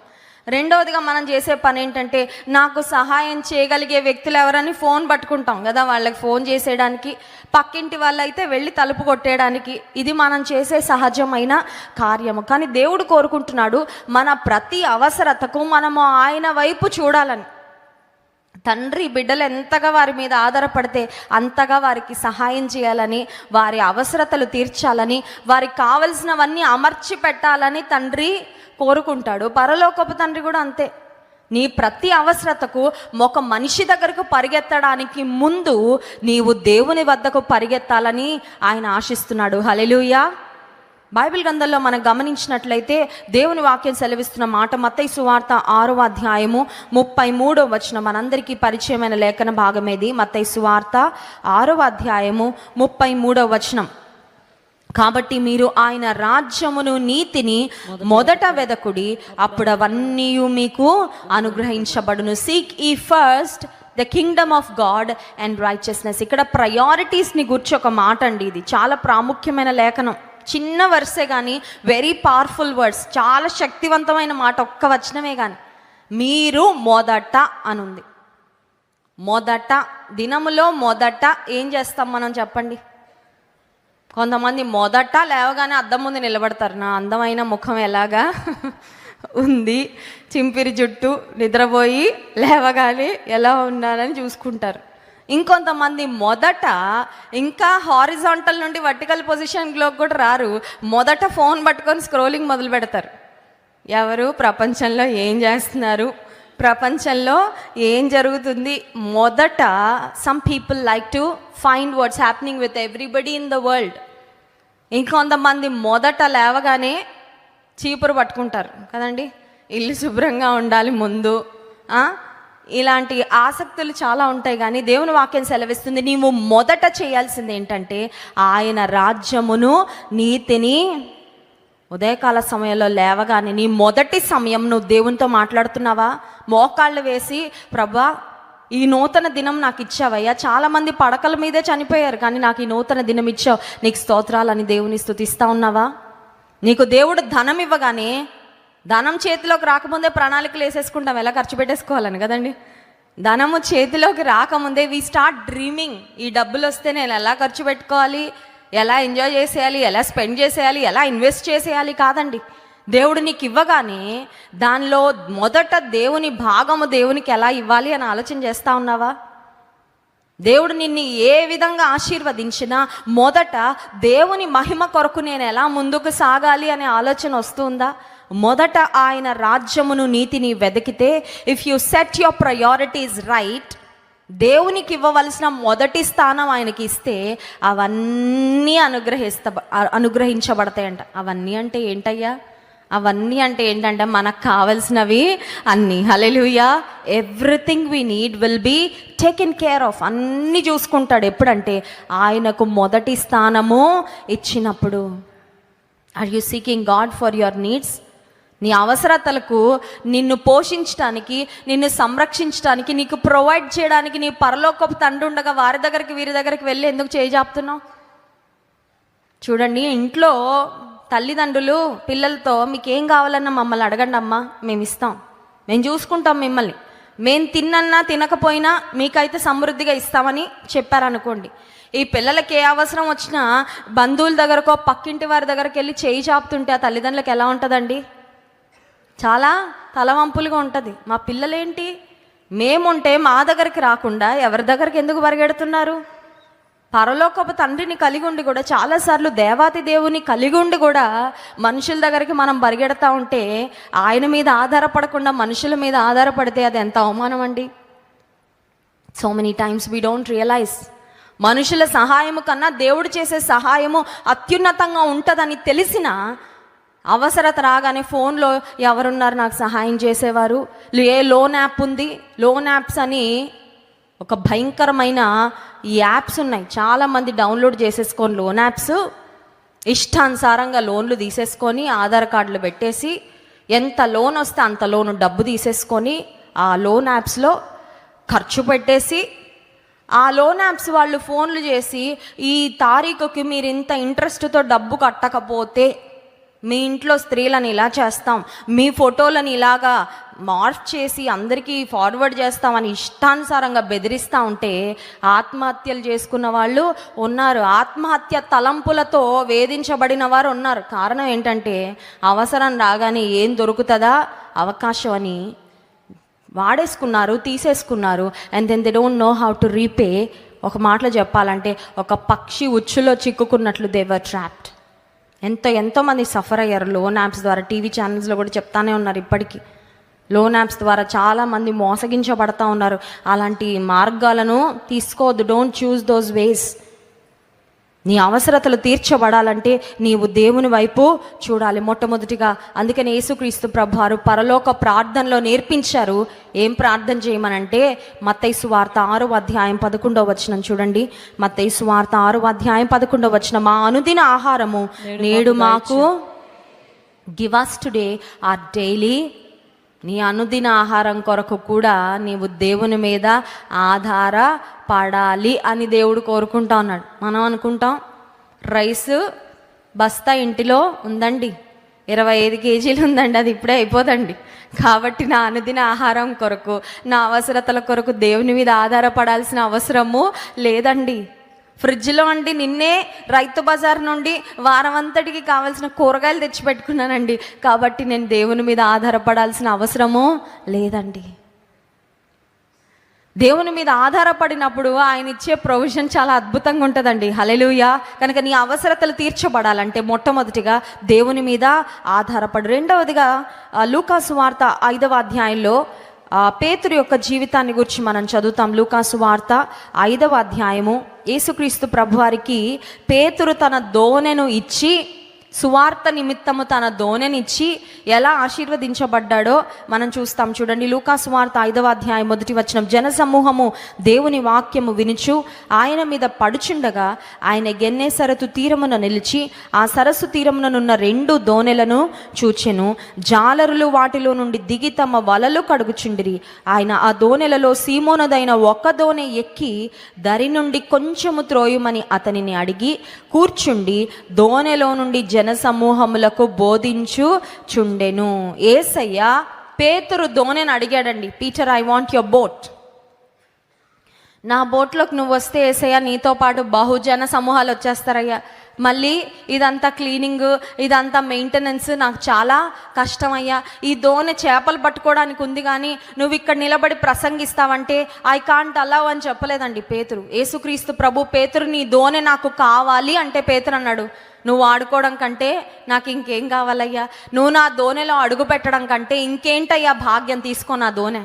రెండవదిగా మనం చేసే పని ఏంటంటే నాకు సహాయం చేయగలిగే వ్యక్తులు ఎవరని ఫోన్ పట్టుకుంటాం కదా, వాళ్ళకి ఫోన్ చేసేయడానికి, పక్కింటి వాళ్ళైతే వెళ్ళి తలుపు కొట్టేయడానికి. ఇది మనం చేసే సహజమైన కార్యము. కానీ దేవుడు కోరుకుంటున్నాడు మన ప్రతి అవసరతకు మనము ఆయన వైపు చూడాలని. తండ్రి బిడ్డలు ఎంతగా వారి మీద ఆధారపడితే అంతగా వారికి సహాయం చేయాలని, వారి అవసరతలు తీర్చాలని, వారికి కావలసినవన్నీ అమర్చి పెట్టాలని తండ్రి కోరుకుంటాడు. పరలోకపు తండ్రి కూడా అంతే. నీ ప్రతి అవసరతకు ఒక మనిషి దగ్గరకు పరిగెత్తడానికి ముందు నీవు దేవుని వద్దకు పరిగెత్తాలని ఆయన ఆశిస్తున్నాడు. హల్లెలూయా. బైబిల్ గ్రంథంలో మనం గమనించినట్లయితే దేవుని వాక్యం సెలవిస్తున్న మాట మత్తయి సువార్త 6వ అధ్యాయము 33వ వచనం. మనందరికీ పరిచయమైన లేఖన భాగమేది. మత్తయి సువార్త 6వ అధ్యాయము 33వ వచనం. కాబట్టి మీరు ఆయన రాజ్యమును నీతిని మొదట వెదకుడి, అప్పుడు అవన్నీ మీకు అనుగ్రహించబడును. Seek ye first the kingdom of God and righteousness. ఇక్కడ ప్రయారిటీస్ని గురించి ఒక మాట అండి. ఇది చాలా ప్రాముఖ్యమైన లేఖనం. చిన్న వర్సే కానీ వెరీ పవర్ఫుల్ వర్డ్స్, చాలా శక్తివంతమైన మాట. ఒక్క వచనమే కానీ మీరు మొదట అనుంది. మొదట, దినములో మొదట ఏం చేస్తాం మనం చెప్పండి? కొంతమంది మొదట లేవగానే అద్దం ముందు నిలబడతారు. నా అందమైన ముఖం ఎలాగా ఉంది, చింపిరి జుట్టు, నిద్రపోయి లేవగానే ఎలా ఉన్నానని చూసుకుంటారు. ఇంకొంతమంది మొదట ఇంకా హారిజాంటల్ నుండి వర్టికల్ పొజిషన్లోకి కూడా రారు, మొదట ఫోన్ పట్టుకొని స్క్రోలింగ్ మొదలు పెడతారు. ఎవరు ప్రపంచంలో ఏం చేస్తున్నారు, ప్రపంచంలో ఏం జరుగుతుంది, మొదట some people like to find what's happening with everybody in the world. ఇంకొంతమంది మొదట లేవగానే చీపురు పట్టుకుంటారు కదండి, ఇల్లు శుభ్రంగా ఉండాలి ముందు. ఇలాంటి ఆసక్తులు చాలా ఉంటాయి. కానీ దేవుని వాక్యం సెలవిస్తుంది నీవు మొదట చేయాల్సింది ఏంటంటే ఆయన రాజ్యమును నీతిని. ఉదయకాల సమయంలో లేవగానే నీ మొదటి సమయం నువ్వు దేవునితో మాట్లాడుతున్నావా? మోకాళ్ళు వేసి ప్రభా ఈ నూతన దినం నాకు ఇచ్చావయ్యా, చాలామంది పడకల మీదే చనిపోయారు కానీ నాకు ఈ నూతన దినం ఇచ్చావు, నీకు స్తోత్రాలని దేవుని స్తుతిస్తా ఉన్నావా? నీకు దేవుడు ధనం ఇవ్వగానే ధనం చేతిలోకి రాకముందే ప్రణాళికలు వేసేసుకుంటాం ఎలా ఖర్చు పెట్టేసుకోవాలని కదండి. ధనము చేతిలోకి రాకముందే వీ స్టార్ట్ డ్రీమింగ్. ఈ డబ్బులు వస్తే నేను ఎలా ఖర్చు పెట్టుకోవాలి, ఎలా ఎంజాయ్ చేసేయాలి, ఎలా స్పెండ్ చేసేయాలి, ఎలా ఇన్వెస్ట్ చేసేయాలి కాదండి. దేవుడు నీకు ఇవ్వగానే దానిలో మొదట దేవుని భాగము దేవునికి ఎలా ఇవ్వాలి అని ఆలోచన చేస్తూ ఉన్నావా? దేవుడు నిన్ను ఏ విధంగా ఆశీర్వదించినా మొదట దేవుని మహిమ కొరకు నేను ఎలా ముందుకు సాగాలి అనే ఆలోచన వస్తుందా? మొదట ఆయన రాజ్యమును నీతిని వెతికితే, if you set your priorities right, దేవునికి ఇవ్వవలసిన మొదటి స్థానం ఆయనకి ఇస్తే అవన్నీ అనుగ్రహించబడతాయంట. అవన్నీ అంటే ఏంటయ్యా? అవన్నీ అంటే ఏంటంటే మనకు కావలసినవి అన్నీ. Hallelujah. Everything we need will be taken care of. అన్నీ చూసుకుంటాడు. ఎప్పుడంటే ఆయనకు మొదటి స్థానము ఇచ్చినప్పుడు. Are you seeking God for your needs? నీ అవసరతలకు నిన్ను పోషించడానికి, నిన్ను సంరక్షించడానికి, నీకు ప్రొవైడ్ చేయడానికి నీ పరలోకపు తండ్రి ఉండగా వారి దగ్గరికి వీరి దగ్గరికి వెళ్ళి ఎందుకు చేజాపుతున్నావు? చూడండి, ఇంట్లో తల్లిదండ్రులు పిల్లలతో మీకేం కావాలన్నా మమ్మల్ని అడగండి అమ్మా, మేము ఇస్తాం, మేము చూసుకుంటాం మిమ్మల్ని, మేము తిన్నన్నా తినకపోయినా మీకైతే సమృద్ధిగా ఇస్తామని చెప్పారనుకోండి. ఈ పిల్లలకి ఏ అవసరం వచ్చినా బంధువుల దగ్గరకో పక్కింటి వారి దగ్గరికి వెళ్ళి చేయి చాపుతుంటే ఆ తల్లిదండ్రులకు ఎలా ఉంటుందండి? చాలా తలవంపులుగా ఉంటుంది. మా పిల్లలేంటి, మేముంటే మా దగ్గరికి రాకుండా ఎవరి దగ్గరికి ఎందుకు పరిగెడుతున్నారు? పరలోకపు తండ్రిని కలిగి ఉండి కూడా, చాలాసార్లు దేవాతి దేవుని కలిగి ఉండి కూడా మనుషుల దగ్గరికి మనం పరిగెడతా ఉంటే, ఆయన మీద ఆధారపడకుండా మనుషుల మీద ఆధారపడితే అది ఎంత అవమానం అండి. So many times we don't realise మనుషుల సహాయము కన్నా దేవుడు చేసే సహాయము అత్యున్నతంగా ఉంటుందని తెలిసిన అవసరత రాగానే ఫోన్లో ఎవరున్నారు నాకు సహాయం చేసేవారు, ఏ లోన్ యాప్ ఉంది, లోన్ యాప్స్ అని ఒక భయంకరమైన ఈ యాప్స్ ఉన్నాయి, చాలామంది డౌన్లోడ్ చేసేసుకొని లోన్ యాప్స్ ఇష్టానుసారంగా లోన్లు తీసేసుకొని ఆధార్ కార్డులు పెట్టేసి ఎంత లోన్ వస్తే అంత లోను డబ్బు తీసేసుకొని ఆ లోన్ యాప్స్లో ఖర్చు పెట్టేసి ఆ లోన్ యాప్స్ వాళ్ళు ఫోన్లు చేసి ఈ తారీఖుకి మీరు ఇంత ఇంట్రెస్ట్తో డబ్బు కట్టకపోతే మీ ఇంట్లో స్త్రీలను ఇలా చేస్తాం, మీ ఫోటోలను ఇలాగా మార్ఫ్ చేసి అందరికీ ఫార్వర్డ్ చేస్తామని ఇష్టానుసారంగా బెదిరిస్తూ ఉంటే ఆత్మహత్యలు చేసుకున్న వాళ్ళు ఉన్నారు, ఆత్మహత్య తలంపులతో వేధించబడిన వారు ఉన్నారు. కారణం ఏంటంటే అవసరం రాగానే ఏం దొరుకుతుందా అవకాశం అని వాడేసుకున్నారు, తీసేసుకున్నారు. And then they don't know how to repay. ఒక మాటలో చెప్పాలంటే ఒక పక్షి ఉచ్చులో చిక్కుకున్నట్లు దే వర్ ట్రాప్డ్. ఎంతోమంది సఫర్ అయ్యారు లోన్ యాప్స్ ద్వారా. టీవీ ఛానల్స్లో కూడా చెప్తానే ఉన్నారు ఇప్పటికీ. లోన్ యాప్స్ ద్వారా చాలామంది మోసగించబడతా ఉన్నారు. అలాంటి మార్గాలను తీసుకోవద్దు. డోంట్ చూస్ దోస్ వేస్. నీ అవసరతలు తీర్చబడాలంటే నీవు దేవుని వైపు చూడాలి మొట్టమొదటిగా. అందుకని యేసుక్రీస్తు ప్రభువారు పరలోక ప్రార్థనలో నేర్పించారు. ఏం ప్రార్థన చేయమనంటే మత్తయి సువార్త 6వ అధ్యాయం 11వ వచనం చూడండి. మత్తయి సువార్త 6వ అధ్యాయం 11వ వచనం, మా అనుదిన ఆహారము నేడు మాకు give us today our daily. నీ అనుదిన ఆహారం కొరకు కూడా నీవు దేవుని మీద ఆధారపడాలి అని దేవుడు కోరుకుంటా ఉన్నాడు. మనం అనుకుంటాం రైస్ బస్తా ఇంటిలో ఉందండి, 25 కేజీలు ఉందండి, అది ఇప్పుడే అయిపోదండి. కాబట్టి నా అనుదిన ఆహారం కొరకు, నా అవసరతల కొరకు దేవుని మీద ఆధారపడాల్సిన అవసరము లేదండి. ఫ్రిడ్జ్లో అండి నిన్నే రైతు బజార్ నుండి వారం అంతటికి కావాల్సిన కూరగాయలు తెచ్చిపెట్టుకున్నానండి, కాబట్టి నేను దేవుని మీద ఆధారపడాల్సిన అవసరము లేదండి. దేవుని మీద ఆధారపడినప్పుడు ఆయన ఇచ్చే ప్రొవిజన్ చాలా అద్భుతంగా ఉంటుందండి. హల్లెలూయా. కనుక నీ అవసరతలు తీర్చబడాలంటే మొట్టమొదటిగా దేవుని మీద ఆధారపడు. రెండవదిగా లూకాసు వార్త 5వ అధ్యాయంలో పేతురు యొక్క జీవితాన్ని గురించి మనం చదువుతాం. లూకాసు వార్త 5వ అధ్యాయము. యేసుక్రీస్తు ప్రభువారికి పేతురు తన దోనెను ఇచ్చి, సువార్త నిమిత్తము తన దోనెనిచ్చి ఎలా ఆశీర్వదించబడ్డాడో మనం చూస్తాం. చూడండి లూకాసు వార్త 5వ అధ్యాయం 1వ వచనం, జనసమూహము దేవుని వాక్యము వినుచు ఆయన మీద పడుచుండగా ఆయన గెన్నేసరతు తీరమున నిలిచి ఆ సరస్సు తీరముననున్న 2 దోనెలను చూచెను. జాలరులు వాటిలో నుండి దిగి తమ వలలు కడుగుచుండిరి. ఆయన ఆ దోనెలలో సీమోనదైన ఒక దోనె ఎక్కి దరి నుండి కొంచెము త్రోయుమని అతనిని అడిగి కూర్చుండి దోనెలో నుండి జనసమూహములకు బోధించుచుండెను. యేసయ్య పేతురు దోనెను అడిగాడండి, Peter I want your boat. నా బోట్లోకి నువ్వు వస్తే యేసయ్య నీతో పాటు బహుజన సమూహాలు వచ్చేస్తారయ్యా. మళ్ళీ ఇదంతా క్లీనింగ్, ఇదంతా మెయింటెనెన్స్ నాకు చాలా కష్టమయ్యా. ఈ దోనె చేపలు పట్టుకోవడానికి ఉంది, కానీ నువ్వు ఇక్కడ నిలబడి ప్రసంగిస్తావంటే ఐ కాంట్ అలౌ అని చెప్పలేదండి పేతురు. యేసుక్రీస్తు ప్రభు పేతురు నీ దోనె నాకు కావాలి అంటే పేతురు అన్నాడు, నువ్వు ఆడుకోవడం కంటే నాకు ఇంకేం కావాలయ్యా, నువ్వు నా దోనెలో అడుగు పెట్టడం కంటే ఇంకేంటయ్యా భాగ్యం, తీసుకో నా దోనె.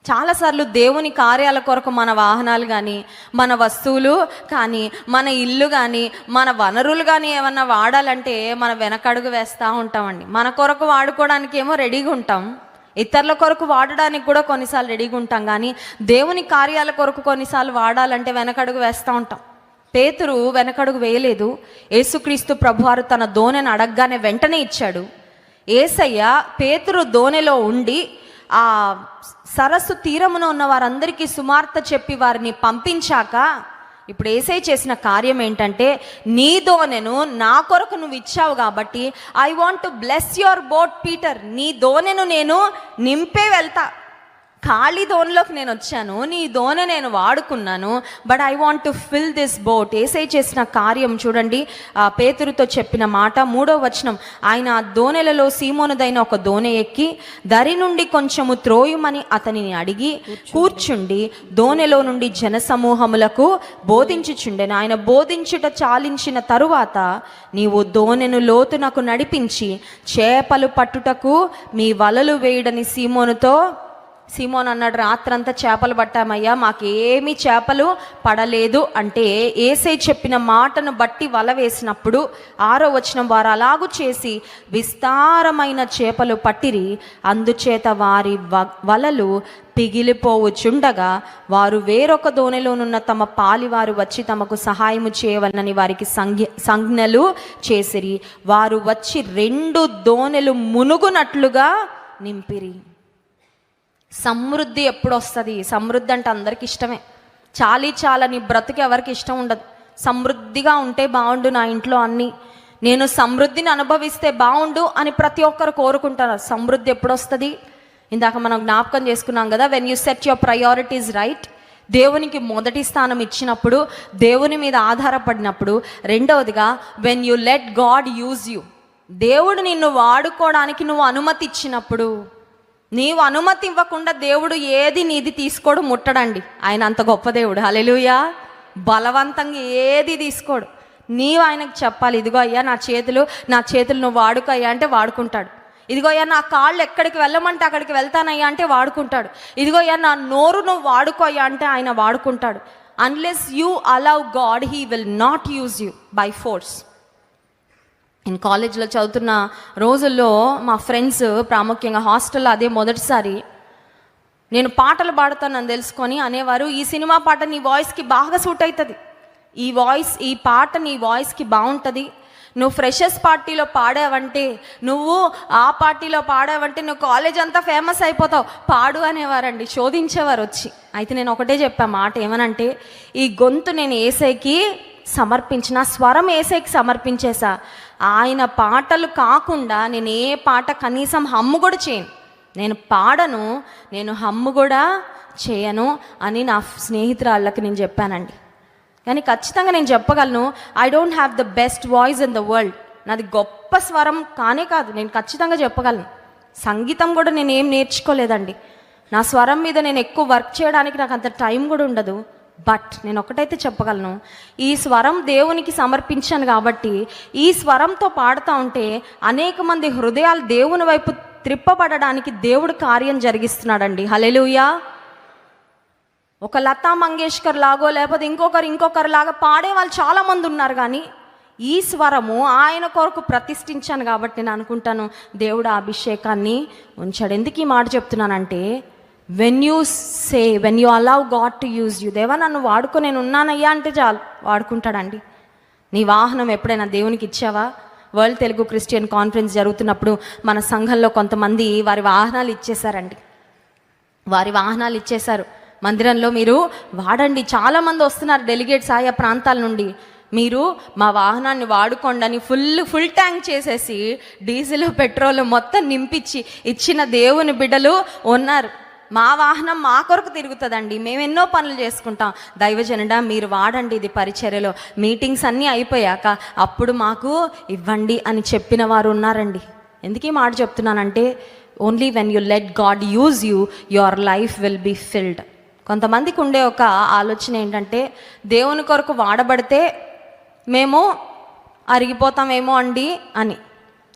చాలాసార్లు దేవుని కార్యాల కొరకు మన వాహనాలు కానీ, మన వస్తువులు కానీ, మన ఇల్లు కానీ, మన వనరులు కానీ ఏమన్నా వాడాలంటే మనం వెనకడుగు వేస్తూ ఉంటామండి. మన కొరకు వాడుకోవడానికి ఏమో రెడీగా ఉంటాం, ఇతరుల కొరకు వాడడానికి కూడా కొన్నిసార్లు రెడీగా ఉంటాం, కానీ దేవుని కార్యాల కొరకు కొన్నిసార్లు వాడాలంటే వెనకడుగు వేస్తూ ఉంటాం. పేతురు వెనకడుగు వేయలేదు. యేసుక్రీస్తు ప్రభువారు తన దోనెను అడగగానే వెంటనే ఇచ్చాడు. యేసయ్య పేతురు దోనెలో ఉండి ఆ సరస్సు తీరమున ఉన్న వారందరికీ సువార్త చెప్పి వారిని పంపించాక ఇప్పుడు యేసయ్య చేసిన కార్యం ఏంటంటే, నీ దోనెను నా కొరకు నువ్వు ఇచ్చావు కాబట్టి I want to bless your boat Peter. నీ దోనెను నేను నింపే వెళ్తా. ఖాళీ దోనెలోకి నేను వచ్చాను, నీ దోనె నేను వాడుకున్నాను, but I want to fill this boat. యేసయ్య చేసిన కార్యం చూడండి. పేతురుతో చెప్పిన మాట 3వ వచనం, ఆయన ఆ దోనెలలో సీమోనుదైన ఒక దోనె ఎక్కి దరి నుండి కొంచెము త్రోయుమని అతనిని అడిగి కూర్చుండి దోనెలో నుండి జనసమూహములకు బోధించుచుండెను. ఆయన బోధించుట చాలించిన తరువాత, నీవు దోనెను లోతునకు నడిపించి చేపలు పట్టుటకు మీ వలలు వేయడని సీమోనుతో సీమోన్ అన్నాడు, రాత్రంతా చేపలు పట్టామయ్యా, మాకేమీ చేపలు పడలేదు అంటే యేసే చెప్పిన మాటను బట్టి వల వేసినప్పుడు 6వ వచనం, వారు అలాగూ చేసి విస్తారమైన చేపలు పట్టిరి, అందుచేత వారి వలలు పిగిలిపోవచ్చుండగా వారు వేరొక దోణిలోనున్న తమ పాలివారు వచ్చి తమకు సహాయము చేయవలనని వారికి సంజ్ఞలు చేసిరి. వారు వచ్చి 2 దోణెలు మునుగునట్లుగా నింపిరి. సమృద్ధి ఎప్పుడు వస్తుంది? సమృద్ధి అంటే అందరికి ఇష్టమే. చాలని బ్రతుకు ఎవరికి ఇష్టం ఉండదు. సమృద్ధిగా ఉంటే బాగుండు నా ఇంట్లో అన్నీ, నేను సమృద్ధిని అనుభవిస్తే బాగుండు అని ప్రతి ఒక్కరు కోరుకుంటారు. సమృద్ధి ఎప్పుడు వస్తుంది? ఇందాక మనం జ్ఞాపకం చేసుకున్నాం కదా, when you set your priorities right, దేవునికి మొదటి స్థానం ఇచ్చినప్పుడు, దేవుని మీద ఆధారపడినప్పుడు. రెండవదిగా, when you let God use you, దేవుడు నిన్ను వాడుకోవడానికి నువ్వు అనుమతి ఇచ్చినప్పుడు. నీవు అనుమతి ఇవ్వకుండా దేవుడు ఏది నీది తీసుకోడు, ముట్టడండి. ఆయన అంత గొప్ప దేవుడు. హల్లెలూయా. బలవంతంగా ఏది తీసుకోడు. నీవు ఆయనకు చెప్పాలి, ఇదిగో అయ్యా నా చేతులు నువ్వు వాడుకో అయ్యా అంటే వాడుకుంటాడు. ఇదిగో అయ్యా నా కాళ్ళు ఎక్కడికి వెళ్ళమంటే అక్కడికి వెళ్తానయ్యా అంటే వాడుకుంటాడు. ఇదిగో అయ్యా నా నోరు నువ్వు వాడుకో అయ్యా అంటే ఆయన వాడుకుంటాడు. Unless you allow God, he will not use you by force. నేను కాలేజ్లో చదువుతున్న రోజుల్లో మా ఫ్రెండ్స్, ప్రాముఖ్యంగా హాస్టల్లో అదే మొదటిసారి నేను పాటలు పాడుతానని తెలుసుకొని అనేవారు, ఈ సినిమా పాట నీ వాయిస్కి బాగా సూట్ అవుతుంది, ఈ పాట నీ వాయిస్కి బాగుంటుంది, నువ్వు ఫ్రెషర్స్ పార్టీలో పాడావంటే, నువ్వు ఆ పార్టీలో పాడావంటే నువ్వు కాలేజ్ అంతా ఫేమస్ అయిపోతావు, పాడు అనేవారండి. శోధించేవారు వచ్చి. అయితే నేను ఒకటే చెప్పా మాట, ఏమనంటే, ఈ గొంతు నేను యేసయ్యకి సమర్పించిన, స్వరం యేసయ్యకి సమర్పించేసా. ఆయన పాటలు కాకుండా నేను ఏ పాట కనీసం హమ్ము కూడా చేయను, నేను పాడను, నేను హమ్ము కూడా చేయను అని నా స్నేహితురాళ్ళకి నేను చెప్పానండి. కానీ ఖచ్చితంగా నేను చెప్పగలను, I don't have the best voice in the world. నాది గొప్ప స్వరం కానే కాదు, నేను ఖచ్చితంగా చెప్పగలను. సంగీతం కూడా నేను ఏం నేర్చుకోలేదండి. నా స్వరం మీద నేను ఎక్కువ వర్క్ చేయడానికి నాకు అంత టైం కూడా ఉండదు. బట్ నేను ఒకటైతే చెప్పగలను, ఈ స్వరం దేవునికి సమర్పించాను కాబట్టి ఈ స్వరంతో పాడుతూ ఉంటే అనేక మంది హృదయాలు దేవుని వైపు త్రిప్పబడడానికి దేవుడు కార్యం జరిగిస్తున్నాడండి. హల్లెలూయా. ఒక లతా మంగేష్కర్ లాగో లేకపోతే ఇంకొకరు లాగా పాడే వాళ్ళు చాలామంది ఉన్నారు, కానీ ఈ స్వరము ఆయన కొరకు ప్రతిష్ఠించాను కాబట్టి నేను అనుకుంటాను దేవుడు ఆ అభిషేకాన్ని ఉంచాడు. ఎందుకు ఈ మాట చెప్తున్నానంటే, when you allow God to use you, దేవా నన్ను వాడుకో, నేను ఉన్నానయ్యా అంటే చాలు, వాడుకుంటాడండి. నీ వాహనం ఎప్పుడైనా దేవునికి ఇచ్చావా? వరల్డ్ తెలుగు క్రిస్టియన్ కాన్ఫరెన్స్ జరుగుతున్నప్పుడు మన సంఘంలో కొంతమంది వారి వాహనాలు ఇచ్చేశారు. మందిరంలో మీరు వాడండి, చాలామంది వస్తున్నారు డెలిగేట్స్ ఆయా ప్రాంతాల నుండి, మీరు మా వాహనాన్ని వాడుకోండి అని ఫుల్ ట్యాంక్ చేసేసి డీజిల్ పెట్రోల్ మొత్తం నింపించి ఇచ్చిన దేవుని బిడ్డలు ఉన్నారు. మా వాహనం మా కొరకు తిరుగుతుందండి, మేము ఎన్నో పనులు చేసుకుంటాం, దైవజనుడా మీరు వాడండి ఇది పరిచర్యలో, మీటింగ్స్ అన్నీ అయిపోయాక అప్పుడు మాకు ఇవ్వండి అని చెప్పిన వారు ఉన్నారండి. ఎందుకు ఈ మాట చెప్తున్నానంటే, only when you let God use you, your life will be filled. కొంతమందికి ఉండే ఒక ఆలోచన ఏంటంటే, దేవుని కొరకు వాడబడితే మేము అరిగిపోతామేమో అండి అని.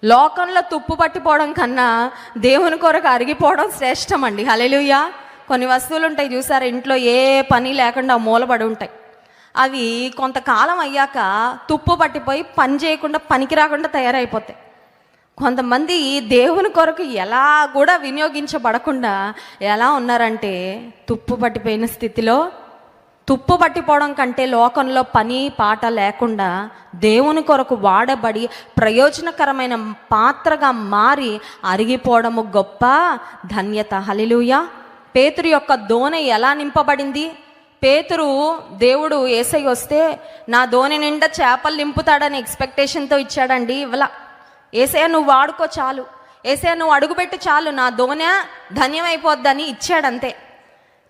లోకంలో తుప్పు పట్టిపోవడం కన్నా దేవుని కొరకు అరిగిపోవడం శ్రేష్టం అండి. హల్లెలూయా. కొన్ని వస్తువులు ఉంటాయి చూసారా, ఇంట్లో ఏ పని లేకుండా మూలబడి ఉంటాయి. అవి కొంతకాలం అయ్యాక తుప్పు పట్టిపోయి పని చేయకుండా, పనికి రాకుండా తయారైపోతాయి. కొంతమంది దేవుని కొరకు ఎలా కూడా వినియోగించబడకుండా ఎలా ఉన్నారంటే, తుప్పు పట్టిపోయిన స్థితిలో, తుప్పు పట్టిపోవడం కంటే లోకంలో పని పాట లేకుండా దేవుని కొరకు వాడబడి ప్రయోజనకరమైన పాత్రగా మారి అరిగిపోవడము గొప్ప ధన్యత. హల్లెలూయా. పేతురు యొక్క దోణి ఎలా నింపబడింది? పేతురు, దేవుడు యేసయ్య వస్తే నా దోణి నిండా చేపలు నింపుతాడని ఎక్స్పెక్టేషన్తో ఇచ్చాడండి. ఇవ్వలా. యేసయ్య నువ్వు వాడుకో చాలు, యేసయ్య నువ్వు అడుగుపెట్టి చాలు, నా దోణి ధన్యమైపోద్దని ఇచ్చాడంతే.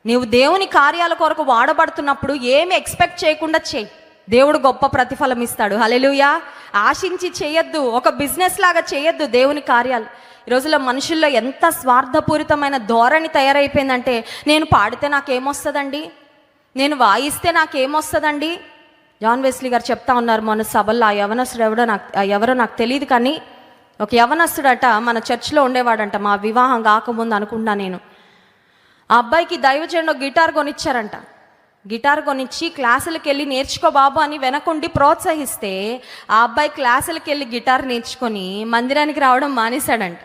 నీవు దేవుని కార్యాల కొరకు వాడబడుతున్నప్పుడు ఏమి ఎక్స్పెక్ట్ చేయకుండా చేయి, దేవుడు గొప్ప ప్రతిఫలం ఇస్తాడు. హల్లెలూయా. ఆశించి చేయొద్దు, ఒక బిజినెస్ లాగా చేయొద్దు దేవుని కార్యాలు. ఈ రోజుల్లో మనుషుల్లో ఎంత స్వార్థపూరితమైన ధోరణి తయారైపోయిందంటే, నేను పాడితే నాకేమొస్తుందండి, నేను వాయిస్తే నాకేమొస్తుందండి. జాన్ వెస్లీ గారు చెప్తా ఉన్నారు మొన్న సభల్లో, ఆ యవనస్తుడు ఎవరో నాకు తెలియదు, కానీ ఒక యవనస్తుడట మన చర్చ్లో ఉండేవాడంట. మా వివాహం కాకముందు అనుకుంటా నేను. ఆ అబ్బాయికి దైవజనుడు గిటార్ కొనిచ్చారంట. గిటార్ కొనిచ్చి క్లాసులకు వెళ్ళి నేర్చుకో బాబు అని వెనకుండి ప్రోత్సహిస్తే ఆ అబ్బాయి క్లాసులకు వెళ్ళి గిటార్ నేర్చుకొని మందిరానికి రావడం మానేశాడంట.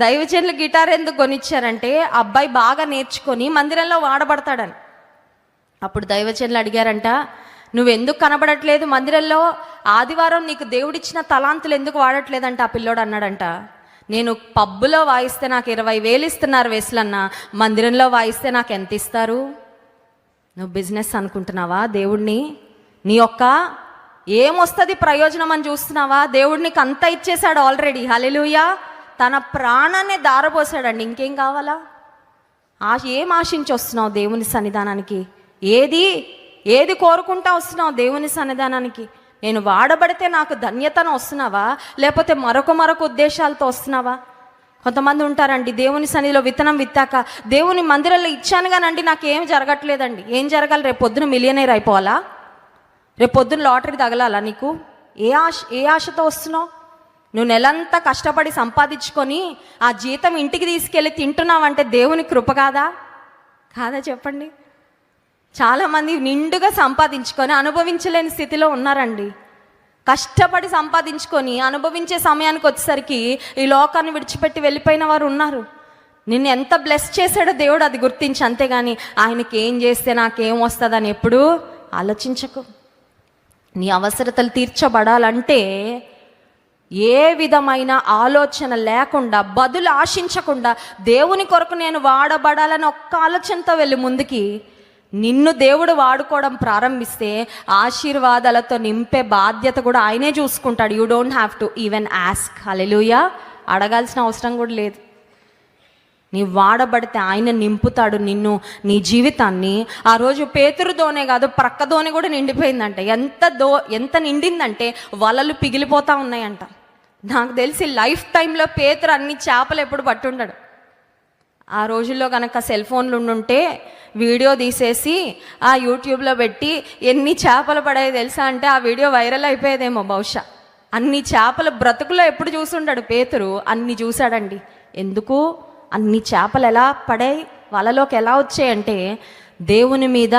దైవజనులు గిటార్ ఎందుకు కొనిచ్చారంటే ఆ అబ్బాయి బాగా నేర్చుకొని మందిరంలో వాడబడతాడని. అప్పుడు దైవజనులు అడిగారంట, నువ్వెందుకు కనబడట్లేదు మందిరంలో? ఆదివారం నీకు దేవుడిచ్చిన తలాంతులు ఎందుకు వాడట్లేదంట? ఆ పిల్లోడు అన్నాడంట, నేను పబ్బులో వాయిస్తే నాకు 20,000 ఇస్తున్నారు వేసులన్నా, మందిరంలో వాయిస్తే నాకు ఎంత ఇస్తారు? నువ్వు బిజినెస్ అనుకుంటున్నావా దేవుడిని? నీ యొక్క ఏమొస్తుంది ప్రయోజనం అని చూస్తున్నావా? దేవుడు నీకు అంతా ఇచ్చేశాడు ఆల్రెడీ. హల్లెలూయా. తన ప్రాణాన్ని దారపోసాడండి. ఇంకేం కావాలా? ఏం ఆశించి వస్తున్నావు దేవుని సన్నిధానానికి? ఏది కోరుకుంటా వస్తున్నావు దేవుని సన్నిధానానికి? నేను వాడబడితే నాకు ధన్యతను వస్తున్నావా, లేకపోతే మరొక ఉద్దేశాలతో వస్తున్నావా? కొంతమంది ఉంటారండి, దేవుని సన్నిధిలో విత్తనం విత్తాక దేవుని మందిరంలో ఇచ్చాను కానండి నాకేం జరగట్లేదండి. ఏం జరగాలి? రేపు పొద్దున మిలియనీర్ అయిపోవాలా? రేపు పొద్దున లాటరీ తగలాలా నీకు? ఏ ఆశతో వస్తున్నావు? నువ్వు నెలంతా కష్టపడి సంపాదించుకొని ఆ జీతం ఇంటికి తీసుకెళ్ళి తింటున్నావంటే దేవుని కృప కాదా చెప్పండి. చాలామంది నిండుగా సంపాదించుకొని అనుభవించలేని స్థితిలో ఉన్నారండి. కష్టపడి సంపాదించుకొని అనుభవించే సమయానికి వచ్చేసరికి ఈ లోకాన్ని విడిచిపెట్టి వెళ్ళిపోయిన వారు ఉన్నారు. నిన్ను ఎంత బ్లెస్ చేశాడో దేవుడు అది గుర్తించి, అంతేగాని ఆయనకి ఏం చేస్తే నాకేం వస్తుందని ఎప్పుడూ ఆలోచించకు. నీ అవసరతలు తీర్చబడాలంటే ఏ విధమైన ఆలోచన లేకుండా, బదులు ఆశించకుండా, దేవుని కొరకు నేను వాడబడాలని ఒక్క ఆలోచనతో వెళ్ళి ముందుకి నిన్ను దేవుడు వాడుకోవడం ప్రారంభిస్తే ఆశీర్వాదాలతో నింపే బాధ్యత కూడా ఆయనే చూసుకుంటాడు. You don't have to even ask. Hallelujah. అడగాల్సిన అవసరం కూడా లేదు. నీ వాడబడితే ఆయన నింపుతాడు నిన్ను, నీ జీవితాన్ని. ఆ రోజు పేతురుదోనే కాదు, ప్రక్కదోనే కూడా నిండిపోయిందంట. ఎంత నిండిందంటే వలలు పిగిలిపోతూ ఉన్నాయంట. నాకు తెలిసి లైఫ్ టైంలో పేతురు అన్ని చేపలు ఎప్పుడు పట్టుండడు. ఆ రోజుల్లో కనుక సెల్ ఫోన్లు ఉండుంటే వీడియో తీసేసి ఆ యూట్యూబ్లో పెట్టి ఎన్ని చేపలు పడాయి తెలుసా అంటే ఆ వీడియో వైరల్ అయిపోయేదేమో బహుశా. అన్ని చేపల బ్రతుకులో ఎప్పుడు చూసుంటాడు పేతురు? అన్ని చూశాడండి. ఎందుకు? అన్ని చేపలు ఎలా పడాయి, వలలోకి ఎలా వచ్చాయంటే దేవుని మీద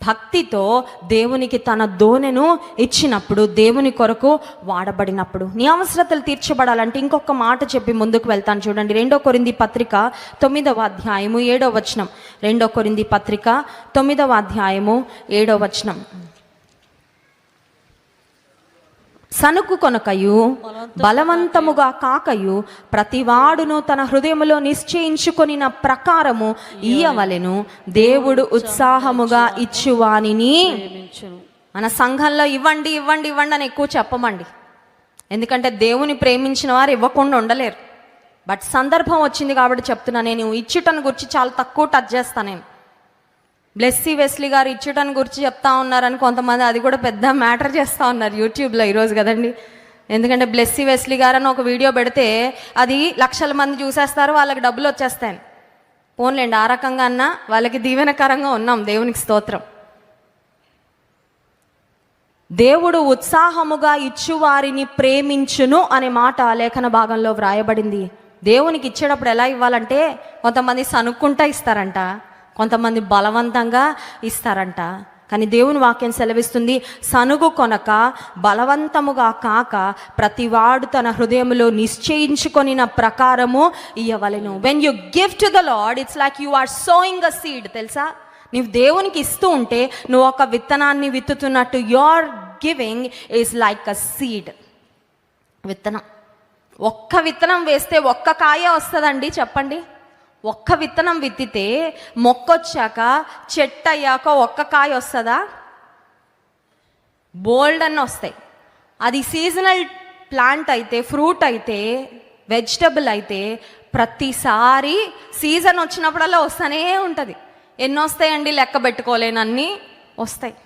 భక్తితో దేవునికి తన దోనెను ఇచ్చినప్పుడు, దేవుని కొరకు వాడబడినప్పుడు. నీ అవసరతలు తీర్చబడాలంటే ఇంకొక మాట చెప్పి ముందుకు వెళ్తాను చూడండి. 2 కొరింథీ పత్రిక 9వ అధ్యాయము 7వ వచనం. 2 కొరింథీ పత్రిక 9వ అధ్యాయము 7వ వచనం. సనుకు కొనకయు బలవంతముగా కాకయు ప్రతివాడును తన హృదయములో నిశ్చయించుకొనిన ప్రకారము ఇయ్యవలెను, దేవుడు ఉత్సాహముగా ఇచ్చువానిని. మన సంఘంలో ఇవ్వండి ఇవ్వండి ఇవ్వండి అని ఎక్కువ చెప్పమండి. ఎందుకంటే దేవుని ప్రేమించిన వారు ఇవ్వకుండా ఉండలేరు. బట్ సందర్భం వచ్చింది కాబట్టి చెప్తున్నా. నేను ఇచ్చుటను గురించి చాలా తక్కువ టచ్ చేస్తాను. నేను బ్లెస్సీ వెస్లీ గారు ఇచ్చుటని గురించి చెప్తా ఉన్నారని కొంతమంది అది కూడా పెద్ద మ్యాటర్ చేస్తూ ఉన్నారు యూట్యూబ్లో ఈరోజు కదండి. ఎందుకంటే బ్లెస్సీ వెస్లీ గారు అని ఒక వీడియో పెడితే అది లక్షల మంది చూసేస్తారు, వాళ్ళకి డబ్బులు వచ్చేస్తాయి. పోన్లేండి, ఆ రకంగా అన్నా వాళ్ళకి దీవెనకరంగా ఉన్నాం. దేవునికి స్తోత్రం. దేవుడు ఉత్సాహముగా ఇచ్చువారిని ప్రేమించును అనే మాట లేఖన భాగంలో వ్రాయబడింది. దేవునికి ఇచ్చేటప్పుడు ఎలా ఇవ్వాలంటే కొంతమంది సనుక్కుంటా ఇస్తారంట, కొంతమంది బలవంతంగా ఇస్తారంట. కానీ దేవుని వాక్యం సెలవిస్తుంది, సనుగు కొనక బలవంతముగా కాక ప్రతివాడు తన హృదయములో నిశ్చయించుకొనిన ప్రకారము ఇయ్యవలెను. When you give to the lord, it's like you are sowing a seed. తెలుసా? నువ్వు దేవునికి ఇస్తూ ఉంటే నువ్వు ఒక విత్తనాన్ని విత్తుతున్నట్టు. Your giving is like a seed. విత్తనం. ఒక్క విత్తనం వేస్తే ఒక్క కాయ వస్తుందండి చెప్పండి. ఒక్క విత్తనం విత్తితే మొక్కొచ్చాక చెట్టు అయ్యాక ఒక్క కాయ వస్తుందా? బోల్డ్ అన్న వస్తాయి. అది సీజనల్ ప్లాంట్ అయితే, ఫ్రూట్ అయితే, వెజిటబుల్ అయితే ప్రతిసారి సీజన్ వచ్చినప్పుడల్లా వస్తూనే ఉంటుంది. ఎన్ని వస్తాయండి? లెక్క పెట్టుకోలేనన్ని వస్తాయి.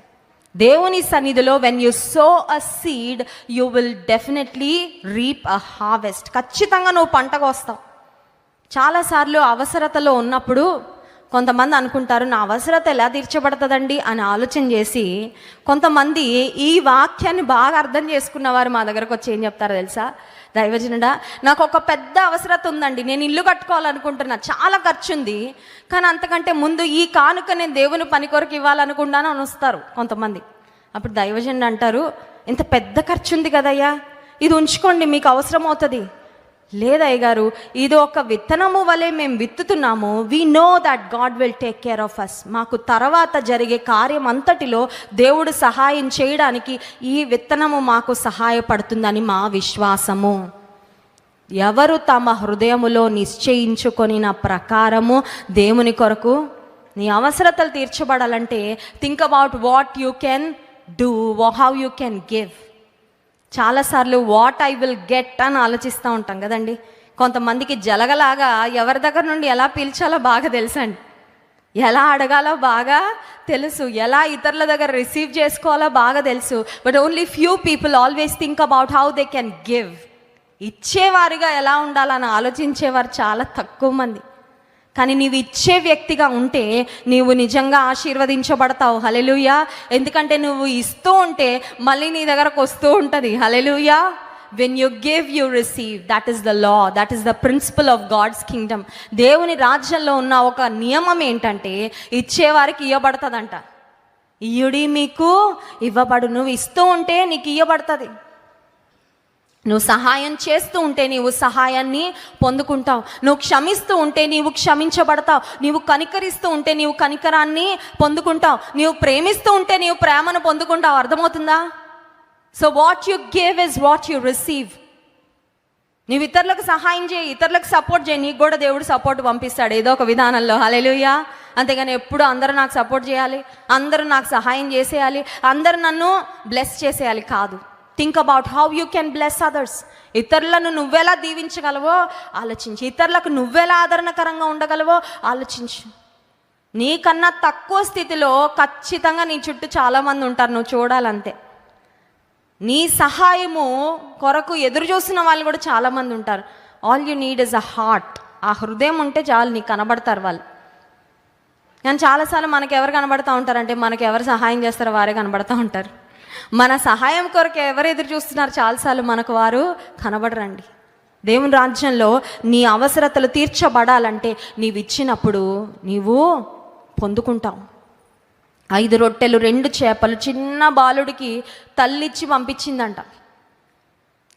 దేవుని సన్నిధిలో when you so a seed you will definitely reap a harvest. ఖచ్చితంగా నువ్వు పంటకు వస్తావు. చాలాసార్లు అవసరతలో ఉన్నప్పుడు కొంతమంది అనుకుంటారు, నా అవసరత ఎలా తీర్చబడుతుందండి అని ఆలోచన చేసి కొంతమంది ఈ వాక్యాన్ని బాగా అర్థం చేసుకున్నవారు మా దగ్గరకు వచ్చి ఏం చెప్తారో తెలుసా? దైవజనుడా, నాకు ఒక పెద్ద అవసరత ఉందండి, నేను ఇల్లు కట్టుకోవాలనుకుంటున్నా, చాలా ఖర్చు ఉంది, కానీ అంతకంటే ముందు ఈ కానుక నేను దేవుని పని కొరకు ఇవ్వాలనుకుంటాను అని వస్తారు కొంతమంది. అప్పుడు దైవజనుడు అంటారు, ఇంత పెద్ద ఖర్చు ఉంది కదయ్యా, ఇది ఉంచుకోండి, మీకు అవసరం అవుతుంది. లేదయ్య గారు, ఇది ఒక విత్తనము వలె మేము విత్తుతున్నాము. We know that God will take care of us. మాకు తర్వాత జరిగే కార్యం అంతటిలో దేవుడు సహాయం చేయడానికి ఈ విత్తనము మాకు సహాయపడుతుందని మా విశ్వాసము. ఎవరు తమ హృదయములో నిశ్చయించుకొనిన ప్రకారము దేవుని కొరకు నీ అవసరతలు తీర్చబడాలంటే think about what you can do, how you can give. చాలాసార్లు వాట్ ఐ విల్ గెట్ అని ఆలోచిస్తూ ఉంటాం కదండి. కొంతమందికి జలగలాగా ఎవరి దగ్గర నుండి ఎలా పీల్చాలో బాగా తెలుసండి, ఎలా అడగాలో బాగా తెలుసు, ఎలా ఇతరుల దగ్గర రిసీవ్ చేసుకోవాలో బాగా తెలుసు. But only few people always think about how they can give. ఇచ్చేవారిగా ఎలా ఉండాలని ఆలోచించేవారు చాలా తక్కువ మంది. కానీ నీవు ఇచ్చే వ్యక్తిగా ఉంటే నీవు నిజంగా ఆశీర్వదించబడతావు. హల్లెలూయా. ఎందుకంటే నువ్వు ఇస్తూ ఉంటే మళ్ళీ నీ దగ్గరకు వస్తూ ఉంటుంది. Hallelujah. When you give you receive. That is the law, that is the principle of God's kingdom. దేవుని రాజ్యంలో ఉన్న ఒక నియమం ఏంటంటే ఇచ్చేవారికి ఇవ్వబడుతుందంట. ఇయ్యుడి మీకు ఇవ్వబడు. నువ్వు ఇస్తూ ఉంటే నీకు ఇవ్వబడుతుంది. నువ్వు సహాయం చేస్తూ ఉంటే నీవు సహాయాన్ని పొందుకుంటావు. నువ్వు క్షమిస్తూ ఉంటే నీవు క్షమించబడతావు. నీవు కనికరిస్తూ ఉంటే నీవు కనికరాన్ని పొందుకుంటావు. నీవు ప్రేమిస్తూ ఉంటే నీవు ప్రేమను పొందుకుంటావు. అర్థమవుతుందా? So what you give is what you receive. నీవు ఇతరులకు సహాయం చేయి, ఇతరులకు సపోర్ట్ చేయి, నీకు కూడా దేవుడు సపోర్ట్ పంపిస్తాడు ఏదో ఒక విధానంలో. హల్లెలూయా. అంతేగాని ఎప్పుడు అందరూ నాకు సపోర్ట్ చేయాలి, అందరూ నాకు సహాయం చేసేయాలి, అందరూ నన్ను బ్లెస్ చేసేయాలి కాదు. Think about how you can bless others. ఇతరులను నువ్వెలా దీవించగలవో ఆలోచించు. ఇతరులకు నువ్వెలా ఆదరణకరంగా ఉండగలవో ఆలోచించు. నీకన్నా తక్కువ స్థితిలో ఖచ్చితంగా నీ చుట్టూ చాలామంది ఉంటారు, నువ్వు చూడాలంతే. నీ సహాయము కొరకు ఎదురు చూస్తున్న వాళ్ళు కూడా చాలామంది ఉంటారు. All you need is a heart. ఆ హృదయం ఉంటే చాలు, నీకు కనబడతారు వాళ్ళు. కానీ చాలాసార్లు మనకు ఎవరు కనబడతా ఉంటారంటే మనకు ఎవరు సహాయం చేస్తారో వారే కనబడతా ఉంటారు. మన సహాయం కొరకు ఎవరు ఎదురు చూస్తున్నారు చాలాసార్లు మనకు వారు కనబడరండి. దేవుని రాజ్యంలో నీ అవసరతలు తీర్చబడాలంటే నీవు ఇచ్చినప్పుడు నీవు పొందుకుంటావు. 5 రొట్టెలు 2 చేపలు చిన్న బాలుడికి తల్లిచ్చి పంపించిందంట.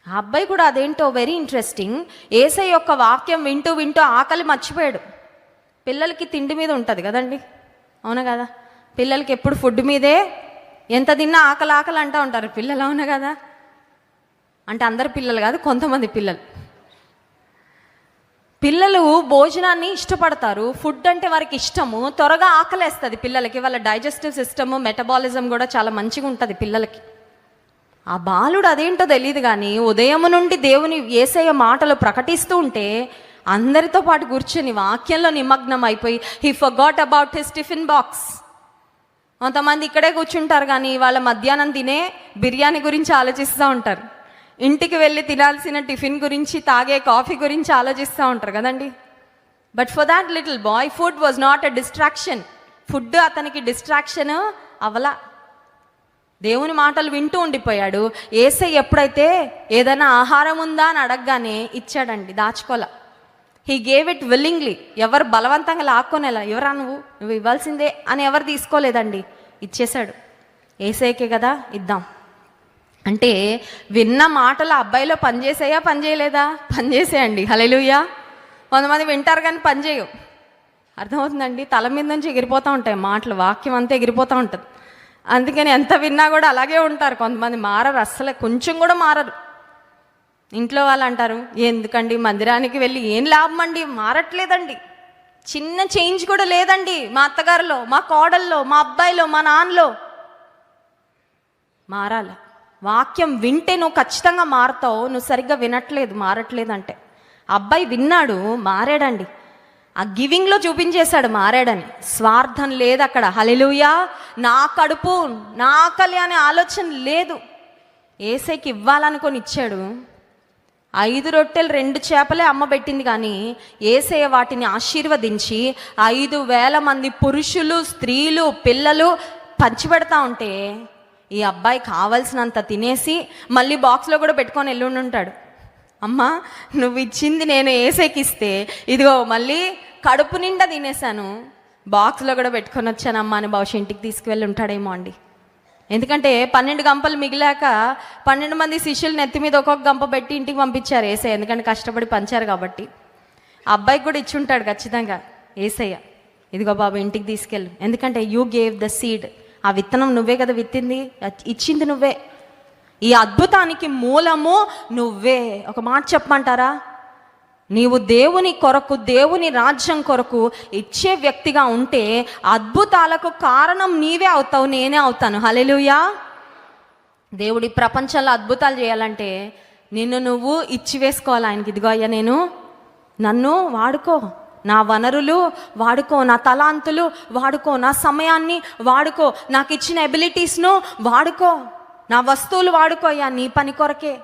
ఆ అబ్బాయి కూడా అదేంటో వెరీ ఇంట్రెస్టింగ్, యేసయ్య యొక్క వాక్యం వింటూ వింటూ ఆకలి మర్చిపోయాడు. పిల్లలకి తిండి మీద ఉంటుంది కదండి, అవునా కదా? పిల్లలకి ఎప్పుడు ఫుడ్ మీదే, ఎంత తిన్నా ఆకలి ఆకలి అంటూ ఉంటారు పిల్లలు, అవునా కదా? అంటే అందరు పిల్లలు కాదు, కొంతమంది పిల్లలు భోజనాన్ని ఇష్టపడతారు. ఫుడ్ అంటే వారికి ఇష్టము, త్వరగా ఆకలేస్తుంది పిల్లలకి. వాళ్ళ డైజెస్టివ్ సిస్టమ్, మెటబాలిజం కూడా చాలా మంచిగా ఉంటుంది పిల్లలకి. ఆ బాలుడు అదేంటో తెలియదు కానీ ఉదయం నుండి దేవుని యేసయ్య మాటలు ప్రకటిస్తూ ఉంటే అందరితో పాటు కూర్చొని వాక్యంలో నిమగ్నం అయిపోయి he forgot about his tiffin box. కొంతమంది ఇక్కడే కూర్చుంటారు కానీ వాళ్ళ మధ్యాహ్నం తినే బిర్యానీ గురించి ఆలోచిస్తూ ఉంటారు, ఇంటికి వెళ్ళి తినాల్సిన టిఫిన్ గురించి, తాగే కాఫీ గురించి ఆలోచిస్తూ ఉంటారు కదండి. But for that little boy food was not a distraction. Food అతనికి డిస్ట్రాక్షన్ అవలా. దేవుని మాటలు వింటూ ఉండిపోయాడు. యేసయ్య ఎప్పుడైతే ఏదైనా ఆహారం ఉందా అని అడగగానే ఇచ్చాడండి, దాచుకోలే. He gave it willingly. ఎవరు బలవంతంగా లాక్కొనేలా, ఎవరా నువ్వు ఇవ్వాల్సిందే అని ఎవరు తీసుకోలేదండి, ఇచ్చేశాడు. యేసయ్యకే కదా ఇద్దాం అంటే విన్న మాటలు అబ్బాయిలో పనిచేసాయా పనిచేయలేదా? పనిచేసేయండి. హల్లెలూయా. కొంతమంది వింటారు కానీ పనిచేయవు. అర్థమవుతుందండి? తల మీద నుంచి ఎగిరిపోతూ ఉంటాయి మాటలు, వాక్యం అంతా ఎగిరిపోతూ ఉంటుంది. అందుకని ఎంత విన్నా కూడా అలాగే ఉంటారు. కొంతమంది మారరు, అస్సలే కొంచెం కూడా మారరు. ఇంట్లో వాళ్ళు అంటారు, ఎందుకండి మందిరానికి వెళ్ళి ఏం లాభం అండి, మారట్లేదండి, చిన్న చేంజ్ కూడా లేదండి మా అత్తగారిలో, మా కోడల్లో, మా అబ్బాయిలో, మా నాన్నలో. మారాల. వాక్యం వింటే నువ్వు ఖచ్చితంగా మారుతావు. నువ్వు సరిగ్గా వినట్లేదు, మారట్లేదంటే. అబ్బాయి విన్నాడు, మారాడండి. ఆ గివింగ్లో చూపించేశాడు మారాడని. స్వార్థం లేదు అక్కడ. హల్లెలూయా. నా కడుపు నా ఆకలి అనే ఆలోచన లేదు. యేసయ్యకి ఇవ్వాలనుకొని ఇచ్చాడు. 5 రొట్టెలు 2 చేపలే అమ్మ పెట్టింది కానీ యేసయ్య వాటిని ఆశీర్వదించి 5,000 మంది పురుషులు, స్త్రీలు, పిల్లలు పంచిపెడతా ఉంటే ఈ అబ్బాయి కావలసినంత తినేసి మళ్ళీ బాక్స్లో కూడా పెట్టుకొని వెళ్ళి ఉంటాడు. అమ్మా నువ్వు ఇచ్చింది నేను ఏసేకిస్తే ఇదిగో మళ్ళీ కడుపు నిండా తినేసాను, బాక్స్లో కూడా పెట్టుకొని వచ్చానమ్మా అని బహుశా ఇంటికి తీసుకువెళ్ళి ఉంటాడేమో అండి. ఎందుకంటే 12 గంపలు మిగిలాక 12 మంది శిష్యులు నెత్తి మీద ఒక్కొక్క గంప పెట్టి ఇంటికి పంపించారు ఏసయ్య, ఎందుకంటే కష్టపడి పంచారు కాబట్టి. ఆ అబ్బాయికి కూడా ఇచ్చి ఉంటాడు ఖచ్చితంగా ఏసయ్య, ఇదిగో బాబు ఇంటికి తీసుకెళ్ళు, ఎందుకంటే యూ గేవ్ ద సీడ్, ఆ విత్తనం నువ్వే కదా విత్తింది, ఇచ్చింది నువ్వే, ఈ అద్భుతానికి మూలము నువ్వే. ఒక మాట చెప్పమంటారా, నీవు దేవుని కొరకు దేవుని రాజ్యం కొరకు ఇచ్చే వ్యక్తిగా ఉంటే అద్భుతాలకు కారణం నీవే అవుతావు, నేనే అవుతాను. హల్లెలూయా. దేవుడి ప్రపంచంలో అద్భుతాలు చేయాలంటే నిన్ను నువ్వు ఇచ్చి వేసుకోవాలి ఆయనకి. ఇదిగో అయ్యా నన్ను వాడుకో, నా వనరులు వాడుకో, నా తలాంతులు వాడుకో, నా సమయాన్ని వాడుకో, నాకు ఇచ్చిన ఎబిలిటీస్ను వాడుకో, నా వస్తువులు వాడుకో అయ్యా నీ పని కొరకే.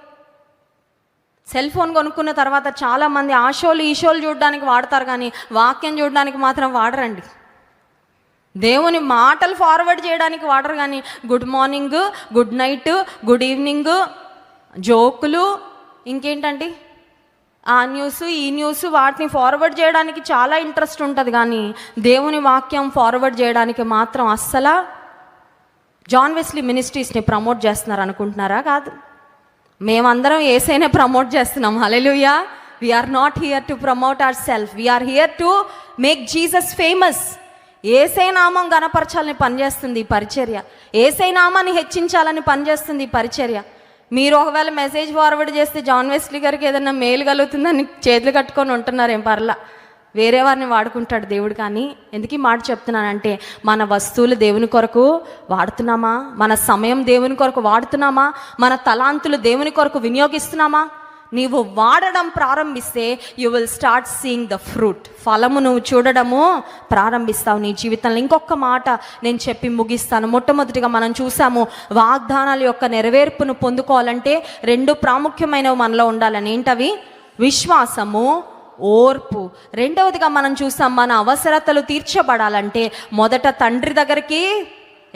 సెల్ ఫోన్ కొనుక్కున్న తర్వాత చాలామంది ఆ షోలు ఈ షోలు చూడడానికి వాడతారు, కానీ వాక్యం చూడడానికి మాత్రం వాడరండి. దేవుని మాటలు ఫార్వర్డ్ చేయడానికి వాడరు, కానీ good morning, good night, good evening, జోకులు, ఇంకేంటండి ఆ న్యూస్ ఈ న్యూస్, వాటిని ఫార్వర్డ్ చేయడానికి చాలా ఇంట్రెస్ట్ ఉంటుంది, కానీ దేవుని వాక్యం ఫార్వర్డ్ చేయడానికి మాత్రం అస్సలు. జాన్ వెస్లీ మినిస్ట్రీస్ని ప్రమోట్ చేస్తున్నారు అనుకుంటున్నారా? కాదు, మేమందరం యేసయ్యనే ప్రమోట్ చేస్తున్నాం. Hallelujah. We're not here to promote our self, we're here to make Jesus famous. యేసయ్య నామం గణపరచాలని పనిచేస్తుంది ఈ పరిచర్య, యేసయ్య నామాన్ని హెచ్చించాలని పనిచేస్తుంది ఈ పరిచర్య. మీరు ఒకవేళ మెసేజ్ ఫార్వర్డ్ చేస్తే జాన్ వెస్లీ గారికి ఏదైనా మేలు కలుగుతుందని చేతులు కట్టుకొని ఉంటున్నారేం, పర్లా, వేరే వారిని వాడుకుంటాడు దేవుడు. కానీ ఎందుకు ఈ మాట చెప్తున్నానంటే, మన వస్తువులు దేవుని కొరకు వాడుతున్నామా, మన సమయం దేవుని కొరకు వాడుతున్నామా, మన తలాంతులు దేవుని కొరకు వినియోగిస్తున్నామా? నీవు వాడడం ప్రారంభిస్తే you will start seeing the fruit, ఫలము నువ్వు చూడడము ప్రారంభిస్తావు నీ జీవితంలో. ఇంకొక మాట నేను చెప్పి ముగిస్తాను. మొట్టమొదటిగా మనం చూసాము, వాగ్దానాల యొక్క నెరవేర్పును పొందుకోవాలంటే 2 ప్రాముఖ్యమైనవి మనలో ఉండాలని. ఏంటవి? విశ్వాసము, ఓర్పు. రెండవదిగా మనం చూసాం, మన అవసరతలు తీర్చబడాలంటే మొదట తండ్రి దగ్గరికి,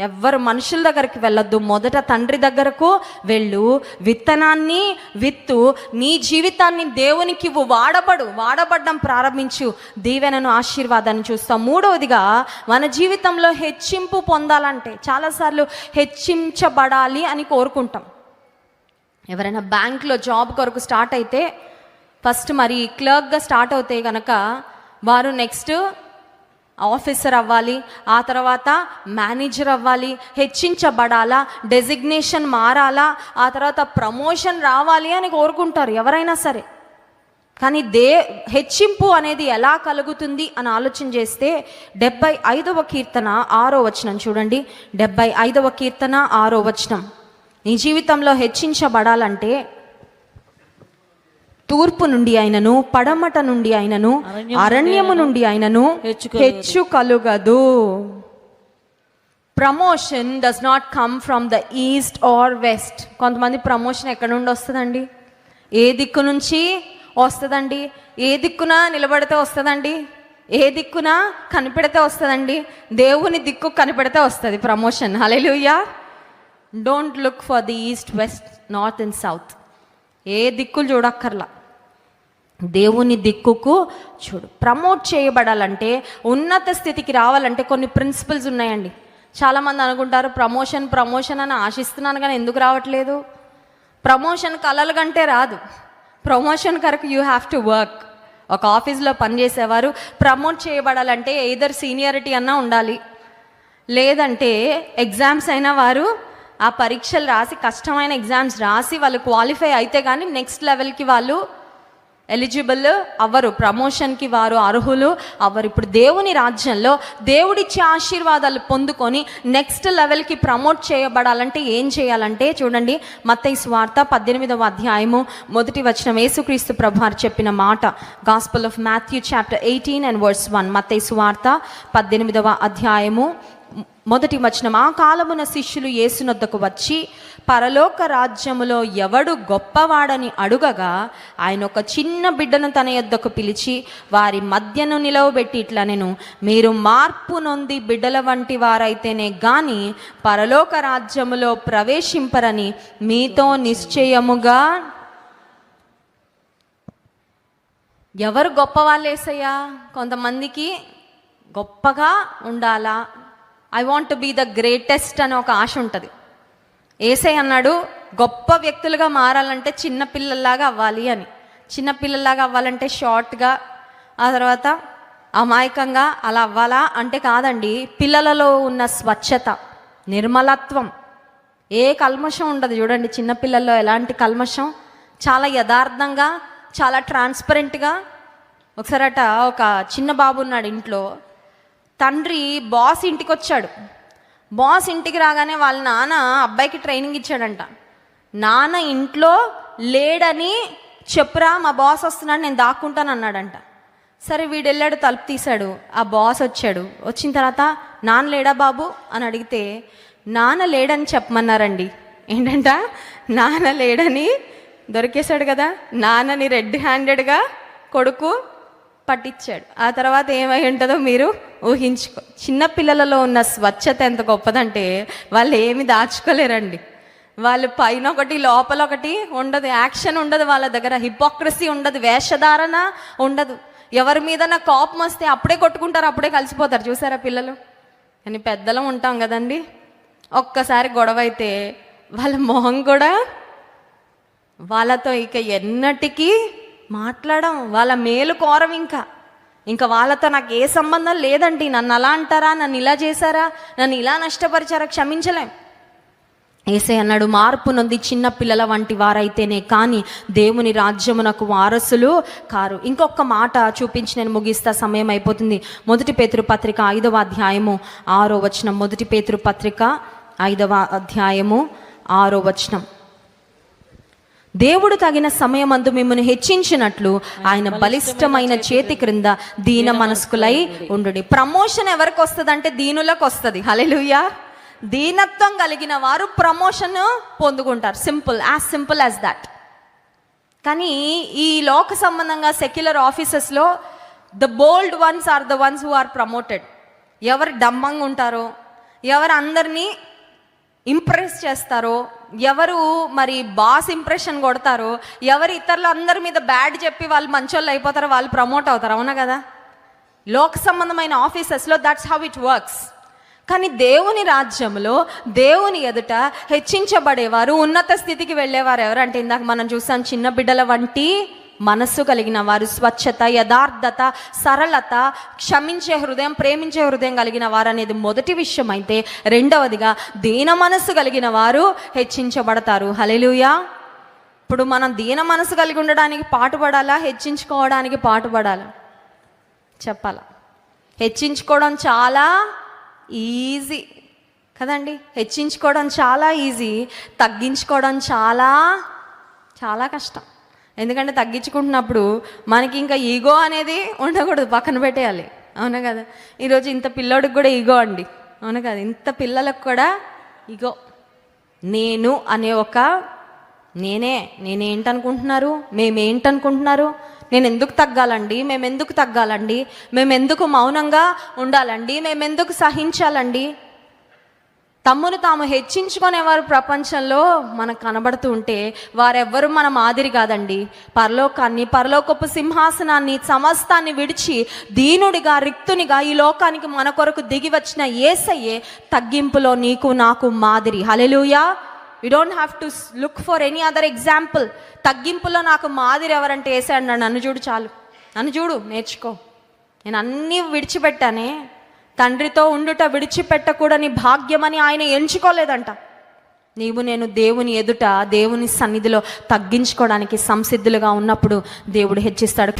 ఎవ్వరు మనుషుల దగ్గరికి వెళ్ళొద్దు, మొదట తండ్రి దగ్గరకు వెళ్ళు, విత్తనాన్ని విత్తు, నీ జీవితాన్ని దేవునికి వాడబడ్డం ప్రారంభించు, దీవెనను ఆశీర్వాదాన్ని చూస్తాం. మూడవదిగా మన జీవితంలో హెచ్చింపు పొందాలంటే చాలాసార్లు హెచ్చించబడాలి అని కోరుకుంటాం. ఎవరైనా బ్యాంక్లో జాబ్ కొరకు స్టార్ట్ అయితే ఫస్ట్ మరి క్లర్క్గా స్టార్ట్ అవుతే కనుక వారు నెక్స్ట్ ఆఫీసర్ అవ్వాలి, ఆ తర్వాత మేనేజర్ అవ్వాలి, హెచ్చించబడాలా, డెసిగ్నేషన్ మారాలా, ఆ తర్వాత ప్రమోషన్ రావాలి అని కోరుకుంటారు ఎవరైనా సరే. కానీ హెచ్చింపు అనేది ఎలా కలుగుతుంది అని ఆలోచన చేస్తే 75వ కీర్తన 6వ వచనం చూడండి. 75వ కీర్తన 6వ వచనం. నీ జీవితంలో హెచ్చించబడాలంటే తూర్పు నుండి అయినను, పడమట నుండి అయినను, అరణ్యము నుండి అయినను హెచ్చు కలుగదు. Promotion does not come from the east or west. కొంతమంది ప్రమోషన్ ఎక్కడ నుండి వస్తుందండి? ఏ దిక్కు నుంచి వస్తుందండి? ఏ దిక్కున నిలబడితే వస్తుందండి? ఏ దిక్కున కనిపెడితే వస్తుందండి? దేవుని దిక్కు కనిపెడితే వస్తుంది promotion. Hallelujah. Don't look for the east, west, north and south. ఏ దిక్కులు చూడక్కర్లా, దేవుని దిక్కుకు చూడు. ప్రమోట్ చేయబడాలంటే, ఉన్నత స్థితికి రావాలంటే కొన్ని ప్రిన్సిపల్స్ ఉన్నాయండి. చాలామంది అనుకుంటారు ప్రమోషన్ అని ఆశిస్తున్నాను కానీ ఎందుకు రావట్లేదు. ప్రమోషన్ కలలు కంటే రాదు, ప్రమోషన్ కొరకు యూ హ్యావ్ టు వర్క్. ఒక ఆఫీస్లో పనిచేసేవారు ప్రమోట్ చేయబడాలంటే ఎయిదర్ సీనియారిటీ అన్నా ఉండాలి, లేదంటే ఎగ్జామ్స్ అయినా వారు ఆ పరీక్షలు రాసి, కష్టమైన ఎగ్జామ్స్ రాసి వాళ్ళు క్వాలిఫై అయితే కానీ నెక్స్ట్ లెవెల్కి వాళ్ళు ఎలిజిబుల్ అవ్వరు, ప్రమోషన్కి వారు అర్హులు అవ్వరు. ఇప్పుడు దేవుని రాజ్యంలో దేవుడిచ్చే ఆశీర్వాదాలు పొందుకొని నెక్స్ట్ లెవెల్కి ప్రమోట్ చేయబడాలంటే ఏం చేయాలంటే చూడండి, మత్తయి సువార్త 18వ అధ్యాయము 1వ వచనం. యేసుక్రీస్తు ప్రభువారు చెప్పిన మాట, gospel of Matthew chapter 18 and verse 1. మత్తయి సువార్త 18వ అధ్యాయము 1వ వచనం. ఆ కాలమున శిష్యులు యేసునొద్దకు వచ్చి, పరలోక రాజ్యములో ఎవడు గొప్పవాడని అడుగగా, ఆయన ఒక చిన్న బిడ్డను తన యొద్దకు పిలిచి వారి మధ్యను నిలవబెట్టి ఇట్లా, నేను మీరు మార్పు నొంది బిడ్డల వంటి వారైతేనే గాని పరలోక రాజ్యములో ప్రవేశింపరని మీతో నిశ్చయముగా. ఎవరు గొప్ప వాళ్ళు యేసయ్యా? కొంతమందికి గొప్పగా ఉండాలా, I want to be the greatest అని ఒక ఆశ ఉంటుంది. యేసయ్య అన్నాడు గొప్ప వ్యక్తులుగా మారాలంటే చిన్నపిల్లల్లాగా అవ్వాలి అని. చిన్నపిల్లల్లాగా అవ్వాలంటే షార్ట్గా, ఆ తర్వాత అమాయకంగా అలా అవ్వాలా అంటే కాదండి. పిల్లలలో ఉన్న స్వచ్ఛత, నిర్మలత్వం, ఏ కల్మషం ఉండదు. చూడండి చిన్నపిల్లల్లో ఎలాంటి కల్మషం, చాలా యథార్థంగా, చాలా ట్రాన్స్పరెంట్గా. ఒకసారట ఒక చిన్న బాబు ఉన్నాడు ఇంట్లో. తండ్రి బాస్ ఇంటికి వచ్చాడు. బాస్ ఇంటికి రాగానే వాళ్ళ నాన్న అబ్బాయికి ట్రైనింగ్ ఇచ్చాడంట. నాన్న ఇంట్లో లేడని చెప్పురా, మా బాస్ వస్తున్నాడు, నేను దాక్కుంటాను అన్నాడంట. సరే వీడు వెళ్ళాడు, తలుపు తీశాడు. ఆ బాస్ వచ్చాడు. వచ్చిన తర్వాత నాన్న లేడా బాబు అని అడిగితే నాన్న లేడని చెప్పమన్నారండి. ఏంటంట, నాన్న లేడని దొరికేశాడు కదా. నాన్నని రెడ్ హ్యాండెడ్గా కొడుకు పట్టించాడు. ఆ తర్వాత ఏమై ఉంటుందో మీరు ఊహించుకో. చిన్నపిల్లలలో ఉన్న స్వచ్ఛత ఎంత గొప్పదంటే వాళ్ళు ఏమి దాచుకోలేరండి. వాళ్ళు పైన ఒకటి లోపల ఒకటి ఉండదు, యాక్షన్ ఉండదు వాళ్ళ దగ్గర, హిపోక్రసీ ఉండదు, వేషధారణ ఉండదు. ఎవరి మీద నా కోపం వస్తే అప్పుడే కొట్టుకుంటారు, అప్పుడే కలిసిపోతారు. చూసారా పిల్లలు? అని పెద్దలం ఉంటాం కదండి, ఒక్కసారి గొడవ అయితే వాళ్ళ మొహం కూడా, వాళ్ళతో ఇక ఎన్నటికీ మాట్లాడడం, వాళ్ళ మేలు కోరం. ఇంకా వాళ్ళతో నాకు ఏ సంబంధం లేదండి. నన్ను అలా అంటారా, నన్ను ఇలా చేశారా, నన్ను ఇలా నష్టపరిచారా, క్షమించలేం. యేసయ్య అన్నాడు మార్పు నొంది చిన్న పిల్లల వంటి వారైతేనే కానీ దేవుని రాజ్యమునకు వారసులు కారు. ఇంకొక మాట చూపించి నేను ముగిస్తా, సమయం అయిపోతుంది. 1 పేతురు పత్రిక 5వ అధ్యాయము 6వ వచనం. 1 పేతురు పత్రిక 5వ అధ్యాయము 6వ వచనం. దేవుడు తగిన సమయమందు మిమ్మల్ని హెచ్చించినట్లు ఆయన బలిష్టమైన చేతి క్రింద దీన మనస్కులై ఉండుడి. ప్రమోషన్ ఎవరికి వస్తుంది అంటే దీనులకు వస్తుంది. హల్లెలూయా. దీనత్వం కలిగిన వారు ప్రమోషన్ పొందుకుంటారు. Simple as that. కానీ ఈ లోక సంబంధంగా సెక్యులర్ ఆఫీసెస్లో the bold ones are the ones who are promoted. ఎవరు డంబంగా ఉంటారో, ఎవరు అందరినీ ఇంప్రెస్ చేస్తారో, ఎవరు మరి బాస్ ఇంప్రెషన్ కొడతారో, ఎవరు ఇతరులు అందరి మీద బ్యాడ్ చెప్పి వాళ్ళు మంచోళ్ళు అయిపోతారో వాళ్ళు ప్రమోట్ అవుతారు. అవునా కదా? లోక సంబంధమైన ఆఫీసెస్లో దట్స్ హౌ ఇట్ వర్క్స్. కానీ దేవుని రాజ్యంలో దేవుని ఎదుట హెచ్చించబడేవారు, ఉన్నత స్థితికి వెళ్ళేవారు ఎవరంటే ఇందాక మనం చూసాం, చిన్న బిడ్డల వంటి మనస్సు కలిగిన వారు, స్వచ్ఛత, యథార్థత, సరళత, క్షమించే హృదయం, ప్రేమించే హృదయం కలిగిన వారు అనేది మొదటి విషయం అయితే, రెండవదిగా దీన మనస్సు కలిగిన వారు హెచ్చించబడతారు. హల్లెలూయా. ఇప్పుడు మనం దీన మనస్సు కలిగి ఉండడానికి పాటుపడాలా, హెచ్చించుకోవడానికి పాటుపడాలా? చెప్పాలా? హెచ్చించుకోవడం చాలా ఈజీ కదండి. హెచ్చించుకోవడం చాలా ఈజీ, తగ్గించుకోవడం చాలా చాలా కష్టం. ఎందుకంటే తగ్గించుకుంటున్నప్పుడు మనకి ఇంకా ఈగో అనేది ఉండకూడదు, పక్కన పెట్టేయాలి. అవునా కదా? ఈరోజు ఇంత పిల్లోడికి కూడా ఈగో అండి. అవునా కదా? ఇంత పిల్లలకు కూడా ఈగో. నేను అనే ఒక నేనేంటనుకుంటున్నారు, మేమేంటనుకుంటున్నారు, నేను ఎందుకు తగ్గాలండి, మేమెందుకు తగ్గాలండి, మేమెందుకు మౌనంగా ఉండాలండి, మేమెందుకు సహించాలండి. తమ్మును తాము హెచ్చించుకునేవారు ప్రపంచంలో మనకు కనబడుతూ ఉంటే వారెవ్వరూ మన మాదిరి కాదండి. పరలోకాన్ని, పరలోకపు సింహాసనాన్ని, సమస్తాన్ని విడిచి దీనుడిగా, రిక్తునిగా ఈ లోకానికి మన కొరకు దిగి వచ్చిన యేసయ్యే తగ్గింపులో నీకు నాకు మాదిరి. Hallelujah. You don't have to look for any other example. తగ్గింపులో నాకు మాదిరి ఎవరంటే యేసయ్య అన్నాడు. నన్ను చూడు చాలు, నన్ను చూడు, నేర్చుకో. నేను అన్నీ విడిచిపెట్టానే. తండ్రితో ఉండుట విడిచిపెట్టకూడని భాగ్యమని ఆయన ఎంచుకోలేదంట. నీవు నేను దేవుని ఎదుట, దేవుని సన్నిధిలో తగ్గించుకోవడానికి సంసిద్ధులుగా ఉన్నప్పుడు దేవుడు హెచ్చిస్తాడు.